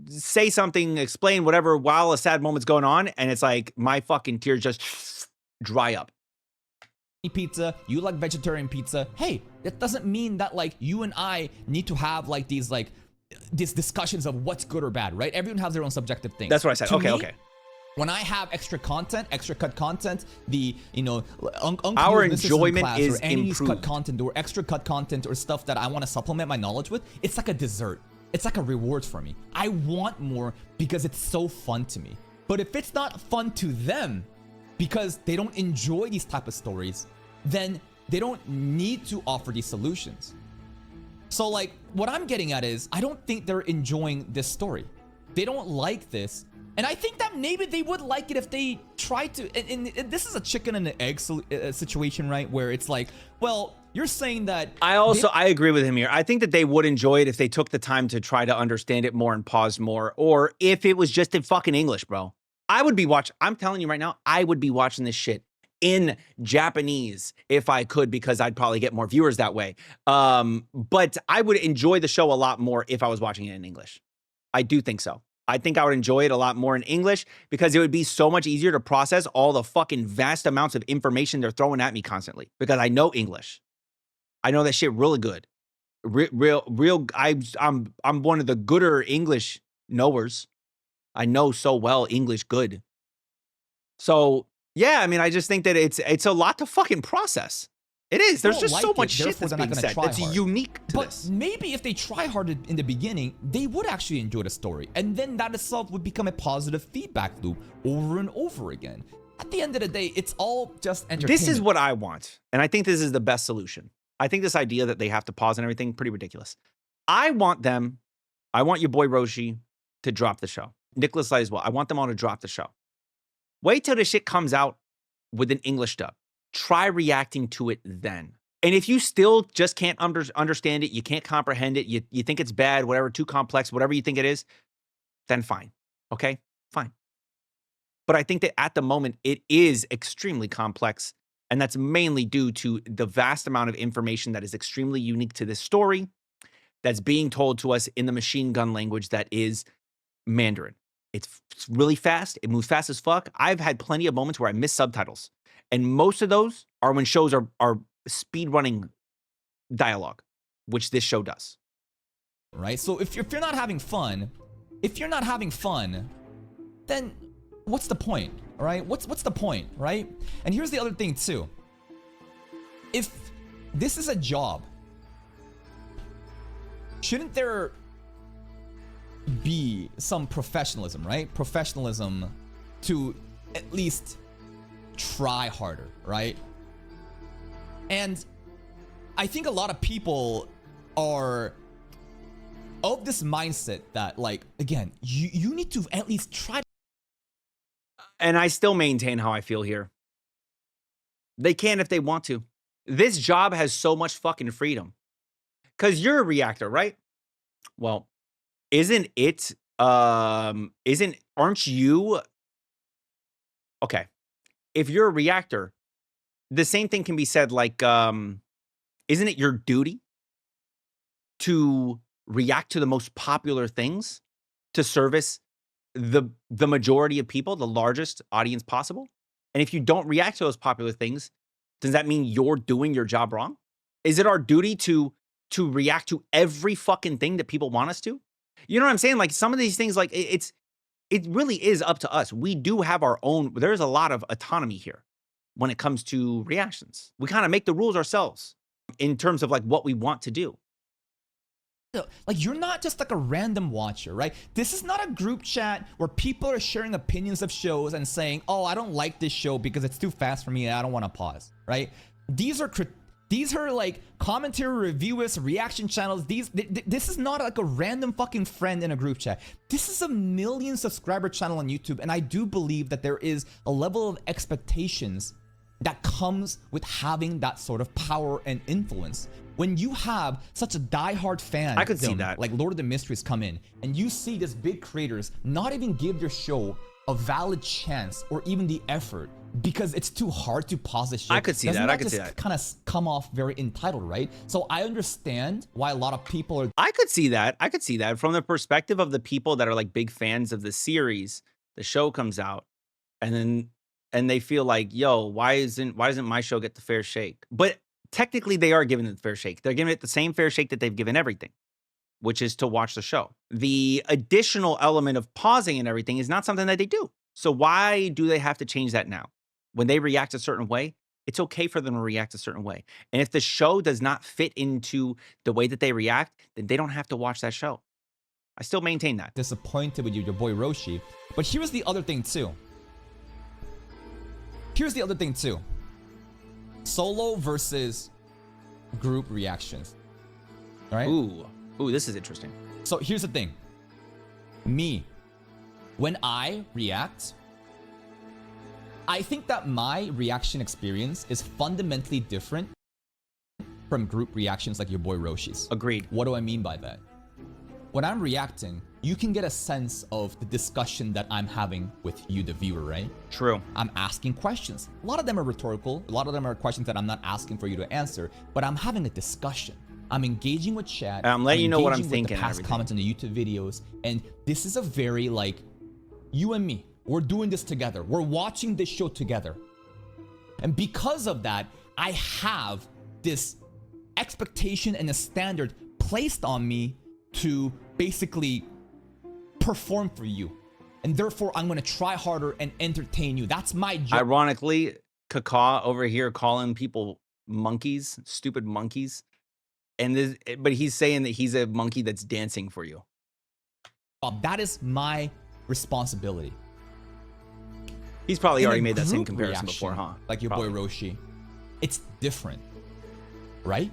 say something, explain whatever while a sad moment's going on, and it's like my fucking tears just dry up. Pizza, you like vegetarian pizza. Hey, that doesn't mean that like you and I need to have like these discussions of what's good or bad, right? Everyone has their own subjective thing. That's what I said. Okay. When I have extra content, extra cut content, our enjoyment is improved. Cut content or extra cut content or stuff that I want to supplement my knowledge with, it's like a dessert. It's like a reward for me. I want more because it's so fun to me. But if it's not fun to them because they don't enjoy these type of stories, then they don't need to offer these solutions. So like what I'm getting at is I don't think they're enjoying this story. They don't like this. And I think that maybe they would like it if they tried to, and this is a chicken and an egg situation, right? Where it's like, well, you're saying that. I agree with him here. I think that they would enjoy it if they took the time to try to understand it more and pause more, or if it was just in fucking English, bro. I'm telling you right now, I would be watching this shit in Japanese if I could, because I'd probably get more viewers that way. But I would enjoy the show a lot more if I was watching it in English. I do think so. I think I would enjoy it a lot more in English because it would be so much easier to process all the fucking vast amounts of information they're throwing at me constantly because I know English. I know that shit really good. I'm one of the gooder English knowers. I know so well English good. So yeah, I mean, I just think that it's a lot to fucking process. It is. There's just so much shit that's being said that's unique to this. But maybe if they try hard in the beginning, they would actually enjoy the story. And then that itself would become a positive feedback loop over and over again. At the end of the day, it's all just entertainment. This is what I want. And I think this is the best solution. I think this idea that they have to pause and everything, pretty ridiculous. I want your boy Roshi to drop the show. Nicholas Light as well. I want them all to drop the show. Wait till the shit comes out with an English dub. Try reacting to it then. And if you still just can't understand it, you can't comprehend it, you think it's bad, whatever, too complex, whatever you think it is, then fine. Okay? Fine. But I think that at the moment, it is extremely complex And that's mainly due to the vast amount of information that is extremely unique to this story that's being told to us in the machine gun language that is Mandarin. It's really fast. It moves fast as fuck. I've had plenty of moments where I miss subtitles. And most of those are when shows are speed running dialogue, which this show does. Right? So if you're not having fun, then what's the point? All right? What's the point, right? And here's the other thing too. If this is a job, shouldn't there be some professionalism, right? Professionalism to at least try harder, right? And I think a lot of people are of this mindset that, like, again, you need to at least try. And I still maintain how I feel here. They can if they want to. This job has so much fucking freedom. Because you're a reactor, right? Well, aren't you? Okay. If you're a reactor, the same thing can be said, like, isn't it your duty to react to the most popular things to service the majority of people, the largest audience possible? And if you don't react to those popular things, does that mean you're doing your job wrong? Is it our duty to react to every fucking thing that people want us to? You know what I'm saying? Like, some of these things, like, it really is up to us. We do have our own, there's a lot of autonomy here when it comes to reactions. We kind of make the rules ourselves in terms of, like, what we want to do. Like, you're not just like a random watcher, right? This is not a group chat where people are sharing opinions of shows and saying, oh, I don't like this show because it's too fast for me and I don't want to pause, right? These are like commentary reviewers, reaction channels. This is not like a random fucking friend in a group chat. This is a 1 million subscriber channel on YouTube, and I do believe that there is a level of expectations that comes with having that sort of power and influence. When you have such a diehard fan, I could see that. Like Lord of the Mysteries come in, and you see these big creators not even give their show a valid chance or even the effort because it's too hard to pause the show. I could see that. I could see that. Kind of come off very entitled, right? So I understand why a lot of people are. I could see that. I could see that from the perspective of the people that are like big fans of the series. The show comes out, and they feel like, yo, why doesn't my show get the fair shake? But technically, they are giving it the fair shake. They're giving it the same fair shake that they've given everything, which is to watch the show. The additional element of pausing and everything is not something that they do. So why do they have to change that now? When they react a certain way, it's okay for them to react a certain way. And if the show does not fit into the way that they react, then they don't have to watch that show. I still maintain that. Disappointed with you, your boy Roshi. But here's the other thing too. Solo versus group reactions. All right? Ooh, this is interesting. So here's the thing. Me, when I react, I think that my reaction experience is fundamentally different from group reactions like your boy Roshi's. Agreed. What do I mean by that? When I'm reacting, you can get a sense of the discussion that I'm having with you, the viewer, right? True. I'm asking questions. A lot of them are rhetorical. A lot of them are questions that I'm not asking for you to answer, but I'm having a discussion. I'm engaging with chat. I'm letting you know what I'm thinking. The past comments on the YouTube videos, and this is a very, like, you and me. We're doing this together. We're watching this show together. And because of that, I have this expectation and a standard placed on me to basically perform for you. And therefore, I'm going to try harder and entertain you. That's my job. Ironically, Kaka over here calling people monkeys, stupid monkeys. But he's saying that he's a monkey that's dancing for you. That is my responsibility. He's probably already made that same comparison before, huh? Like your boy Roshi. It's different, right?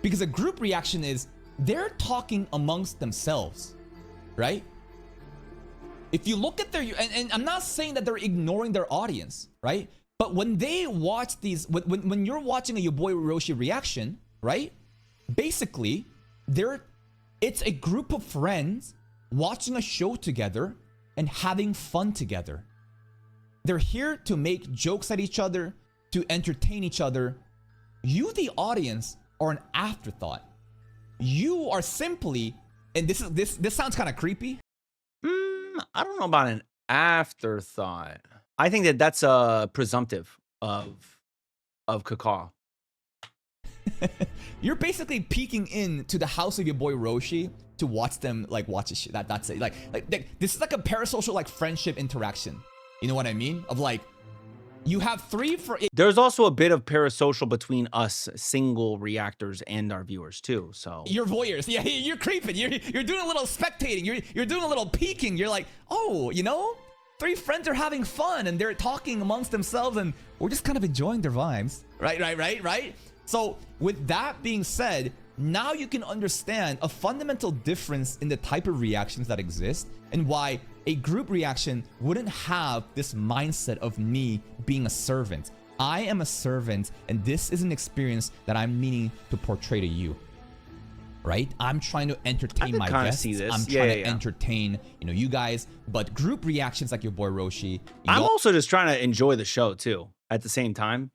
Because a group reaction is they're talking amongst themselves, right? If you look at their, and I'm not saying that they're ignoring their audience, right? But when they watch these, when you're watching a your boy Roshi reaction, right? Basically, it's a group of friends watching a show together and having fun together. They're here to make jokes at each other, to entertain each other, you, the audience, are an afterthought. You are simply, and this sounds kind of creepy. I don't know about an afterthought. I think that that's presumptive of Kakao. You're basically peeking into the house of your boy Roshi to watch them like watch this shit. That's it. Like this is like a parasocial like friendship interaction. You know what I mean? Of like, you have three for it. There's also a bit of parasocial between us single reactors and our viewers too. So you're voyeurs. Yeah, you're creeping. You're doing a little spectating. You're doing a little peeking. You're like, oh, you know, three friends are having fun and they're talking amongst themselves and we're just kind of enjoying their vibes. Right. So with that being said, now you can understand a fundamental difference in the type of reactions that exist and why a group reaction wouldn't have this mindset of me being a servant. I am a servant, and this is an experience that I'm meaning to portray to you. Right? I'm trying to entertain my guests. I'm trying to entertain, you guys. But group reactions like your boy Roshi. I'm also just trying to enjoy the show too at the same time.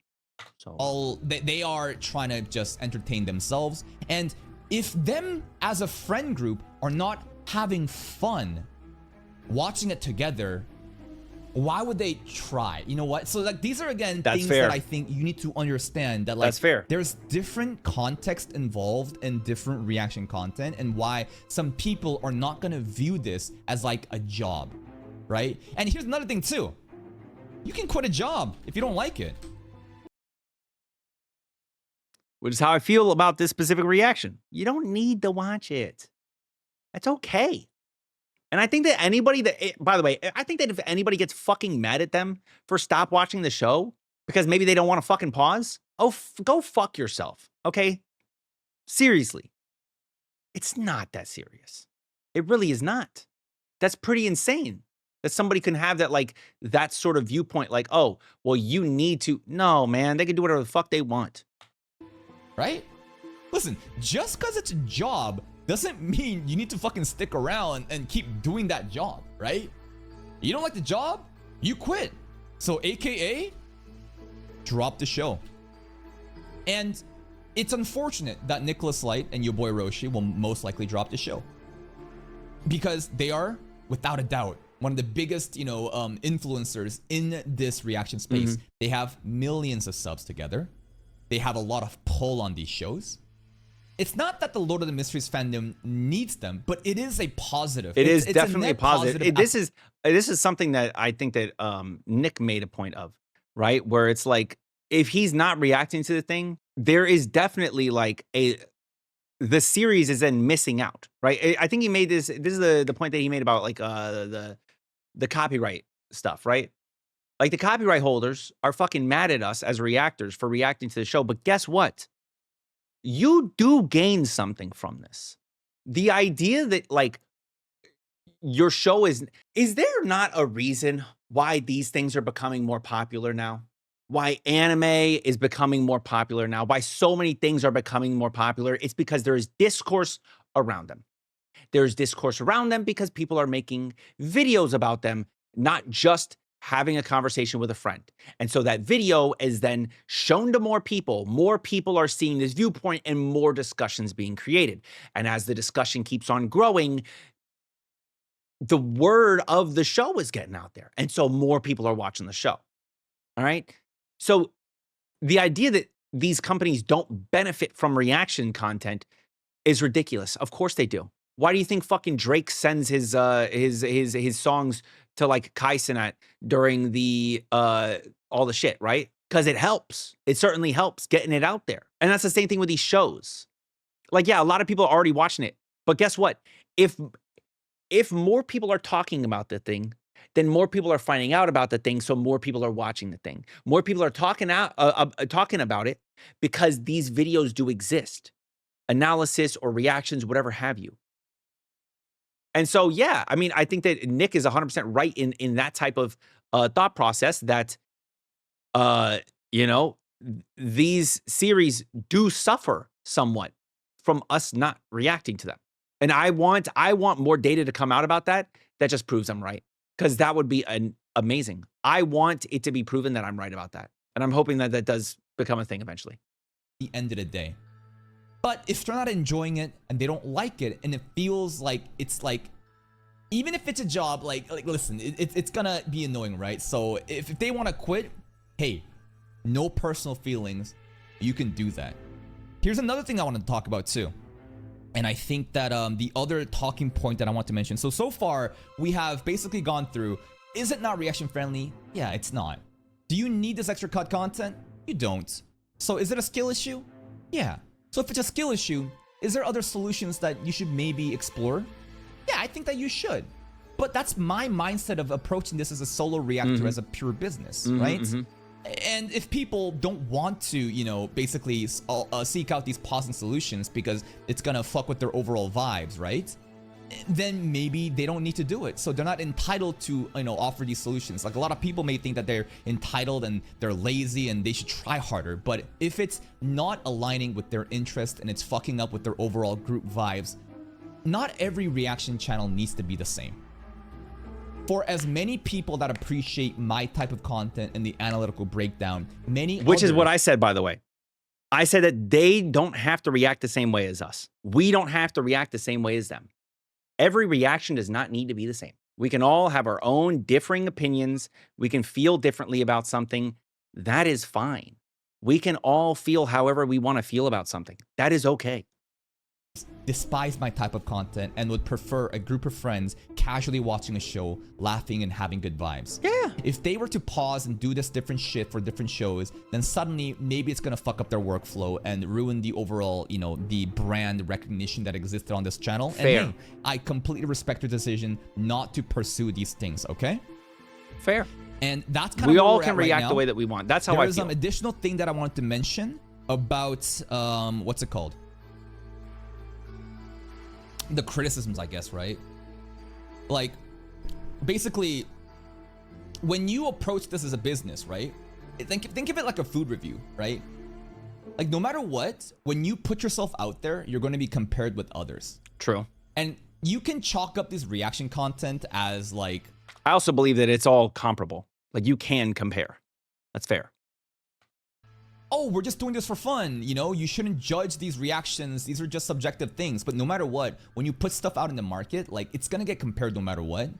So they are trying to just entertain themselves. And if them as a friend group are not having fun watching it together, why would they try? You know what? So like these are again things that I think you need to understand that like that's fair. There's different context involved in different reaction content and why some people are not going to view this as like a job, right? And here's another thing too. You can quit a job if you don't like it. Which is how I feel about this specific reaction. You don't need to watch it. That's okay. And I think that anybody by the way, I think that if anybody gets fucking mad at them for stop watching the show because maybe they don't want to fucking pause, go fuck yourself, okay? Seriously. It's not that serious. It really is not. That's pretty insane that somebody can have that, like, that sort of viewpoint, like, oh, well, you need to. No, man, they can do whatever the fuck they want. Right? Listen, just because it's a job doesn't mean you need to fucking stick around and keep doing that job, right? You don't like the job, you quit. So AKA, drop the show. And it's unfortunate that Nicholas Light and your boy Roshi will most likely drop the show. Because they are, without a doubt, one of the biggest, influencers in this reaction space. Mm-hmm. They have millions of subs together. They have a lot of pull on these shows. It's not that the Lord of the Mysteries fandom needs them, but it is a positive. It's definitely a positive. This is something that I think that Nick made a point of, right? Where it's like, if he's not reacting to the thing, there is definitely like the series is then missing out, right? I think he made this is the point that he made about like the copyright stuff, right? Like the copyright holders are fucking mad at us as reactors for reacting to the show. But guess what? You do gain something from this. The idea that like your show is there not a reason why these things are becoming more popular now? Why anime is becoming more popular now? Why so many things are becoming more popular? It's because there is discourse around them. There's discourse around them because people are making videos about them, not just having a conversation with a friend. And so that video is then shown to more people. More people are seeing this viewpoint and more discussions being created. And as the discussion keeps on growing, the word of the show is getting out there. And so more people are watching the show. All right. So the idea that these companies don't benefit from reaction content is ridiculous. Of course they do. Why do you think fucking Drake sends his songs to like Kai Cenat during the all the shit, right? Because it helps. It certainly helps getting it out there. And that's the same thing with these shows. Like, yeah, a lot of people are already watching it. But guess what? If more people are talking about the thing, then more people are finding out about the thing, so more people are watching the thing. More people are talking about it because these videos do exist. Analysis or reactions, whatever have you. And so, yeah, I mean, I think that Nick is 100% right in that type of thought process that, these series do suffer somewhat from us not reacting to them. And I want more data to come out about that just proves I'm right, because that would be amazing. I want it to be proven that I'm right about that. And I'm hoping that that does become a thing eventually. The end of the day. But if they're not enjoying it and they don't like it, and it feels like it's like, even if it's a job, like listen, it's gonna be annoying, right? So if they want to quit, hey, no personal feelings, you can do that. Here's another thing I want to talk about too. And I think that the other talking point that I want to mention. So far, we have basically gone through, is it not reaction friendly? Yeah, it's not. Do you need this extra cut content? You don't. So is it a skill issue? Yeah. So if it's a skill issue, is there other solutions that you should maybe explore? Yeah, I think that you should. But that's my mindset of approaching this as a solo reactor, as a pure business, right? And if people don't want to, you know, basically seek out these pausing solutions because it's gonna fuck with their overall vibes, right? Then maybe they don't need to do it. So they're not entitled to, you know, offer these solutions. Like a lot of people may think that they're entitled and they're lazy and they should try harder. But if it's not aligning with their interest and it's fucking up with their overall group vibes, not every reaction channel needs to be the same. For as many people that appreciate my type of content and the analytical breakdown, which is what I said, by the way. I said that they don't have to react the same way as us. We don't have to react the same way as them. Every reaction does not need to be the same. We can all have our own differing opinions. We can feel differently about something. That is fine. We can all feel however we want to feel about something. That is okay. Despise my type of content and would prefer a group of friends casually watching a show, laughing and having good vibes. Yeah. If they were to pause and do this different shit for different shows, then suddenly maybe it's gonna fuck up their workflow and ruin the overall, you know, the brand recognition that existed on this channel. Fair. And hey, I completely respect your decision not to pursue these things, okay? Fair. And that's kind of we all can react the way that we want. That's how I feel. There's an additional thing that I wanted to mention about what's it called? The criticisms, I guess, right? Like, basically, when you approach this as a business, right? Think of it like a food review, right? Like, no matter what, when you put yourself out there, you're going to be compared with others. True. And you can chalk up this reaction content as like... I also believe that it's all comparable. Like, you can compare. That's fair. Oh, we're just doing this for fun, you know, you shouldn't judge these reactions, these are just subjective things. But no matter what, when you put stuff out in the market, like, it's gonna get compared no matter what.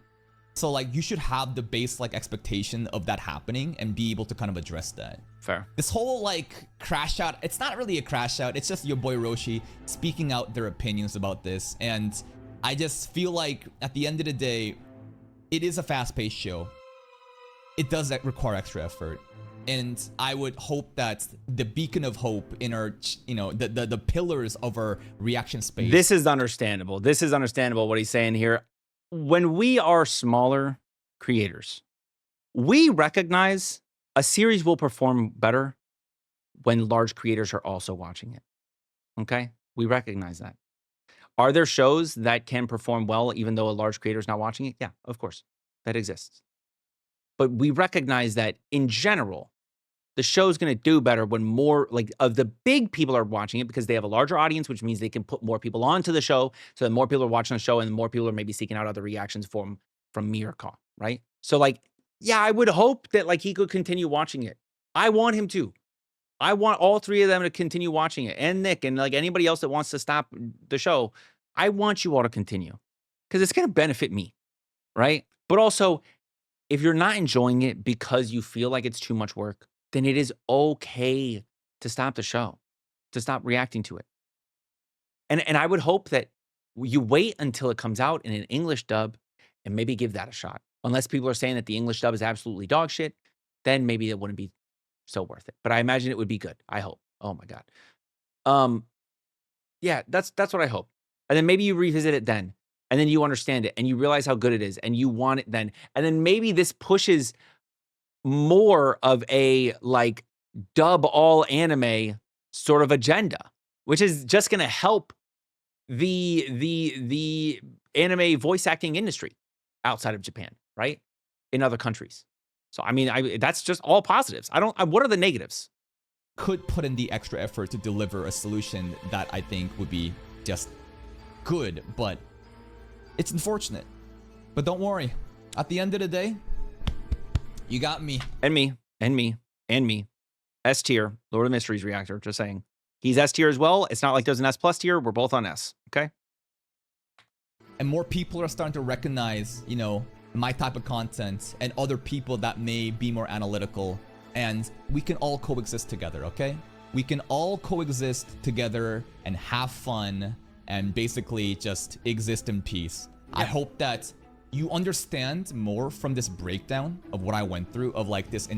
So like, you should have the base like expectation of that happening and be able to kind of address that. Fair. This whole like crash out, it's not really a crash out, it's just your boy Roshi speaking out their opinions about this. And I just feel like at the end of the day, it is a fast-paced show. It does require extra effort. And I would hope that the beacon of hope in our, you know, the pillars of our reaction space. This is understandable. This is understandable what he's saying here. When we are smaller creators, we recognize a series will perform better when large creators are also watching it. Okay? We recognize that. Are there shows that can perform well even though a large creator is not watching it? Yeah, of course. That exists. But we recognize that in general, the show's going to do better when more like of the big people are watching it because they have a larger audience, which means they can put more people onto the show. So that more people are watching the show and more people are maybe seeking out other reactions from me or Kaw, right? So like, yeah, I would hope that like he could continue watching it. I want him to. I want all three of them to continue watching it, and Nick and like anybody else that wants to stop the show. I want you all to continue because it's going to benefit me, right? But also, if you're not enjoying it because you feel like it's too much work, then it is okay to stop the show, to stop reacting to it. And I would hope that you wait until it comes out in an English dub and maybe give that a shot. Unless people are saying that the English dub is absolutely dog shit, then maybe it wouldn't be so worth it. But I imagine it would be good. I hope. Oh my God. Yeah, that's what I hope. And then maybe you revisit it then. And then you understand it and you realize how good it is and you want it then. And then maybe this pushes more of a like dub all anime sort of agenda, which is just going to help the anime voice acting industry outside of Japan, right? In other countries. So, I mean, that's just all positives. What are the negatives? Could put in the extra effort to deliver a solution that I think would be just good, but it's unfortunate. But don't worry. At the end of the day, you got me. And me. And me. And me. S tier, Lord of Mysteries Reactor, just saying. He's S tier as well. It's not like there's an S plus tier. We're both on S, okay? And more people are starting to recognize, you know, my type of content and other people that may be more analytical. And we can all coexist together, okay? We can all coexist together and have fun and basically just exist in peace. Yeah. I hope that you understand more from this breakdown of what I went through, of like this, I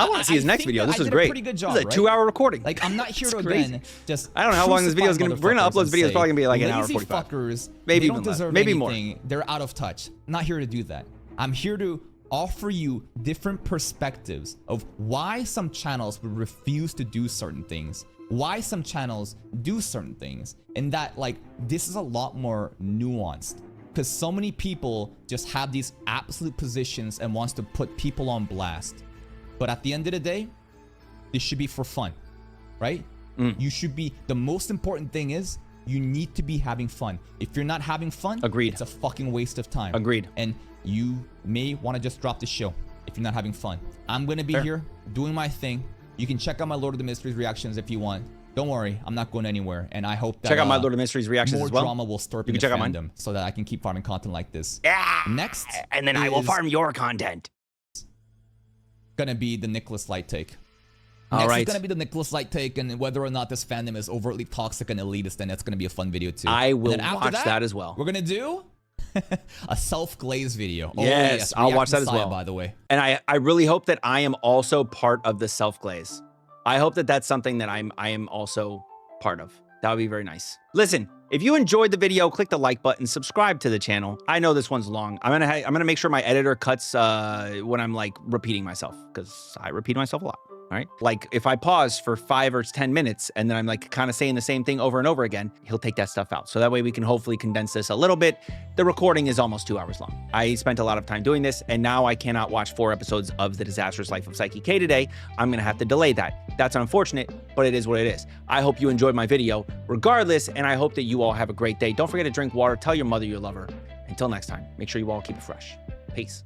want to see his next video. This was great. Pretty good job, this is a 2-hour recording. Like, I'm not here to again just. I don't know how long this video is gonna. We're gonna upload this video. It's probably gonna be like an hour 45. Fuckers, maybe even less. Maybe anything. More. They're out of touch. I'm not here to do that. I'm here to offer you different perspectives of why some channels would refuse to do certain things, why some channels do certain things, and that like this is a lot more nuanced. Because so many people just have these absolute positions and wants to put people on blast. But at the end of the day, this should be for fun, right? You should be, the most important thing is you need to be having fun. If you're not having fun, agreed, it's a fucking waste of time. Agreed. And you may want to just drop the show if you're not having fun. I'm going to be here doing my thing. You can check out my Lord of the Mysteries reactions if you want. Don't worry, I'm not going anywhere, and I hope that check out my Lord of Mysteries reactions as well. More drama will stir up in the fandom so that I can keep farming content like this. Yeah. Next, and then I will farm your content. Gonna be the Nicholas Light take. All right, it's gonna be the Nicholas Light take, and whether or not this fandom is overtly toxic and elitist, then that's gonna be a fun video too. I will watch that as well. We're gonna do a self-glaze video. Yes, I'll watch that as well. By the way, and I really hope that I am also part of the self-glaze. I hope that that's something that I am also part of. That would be very nice. Listen, if you enjoyed the video, click the like button, subscribe to the channel. I know this one's long. I'm gonna make sure my editor cuts when I'm like repeating myself, because I repeat myself a lot. All right. Like if I pause for 5 or 10 minutes and then I'm like kind of saying the same thing over and over again, he'll take that stuff out. So that way we can hopefully condense this a little bit. The recording is almost 2 hours long. I spent a lot of time doing this, and now I cannot watch 4 episodes of The Disastrous Life of Psyche K today. I'm going to have to delay that. That's unfortunate, but it is what it is. I hope you enjoyed my video regardless, and I hope that you all have a great day. Don't forget to drink water. Tell your mother you love her. Until next time, make sure you all keep it fresh. Peace.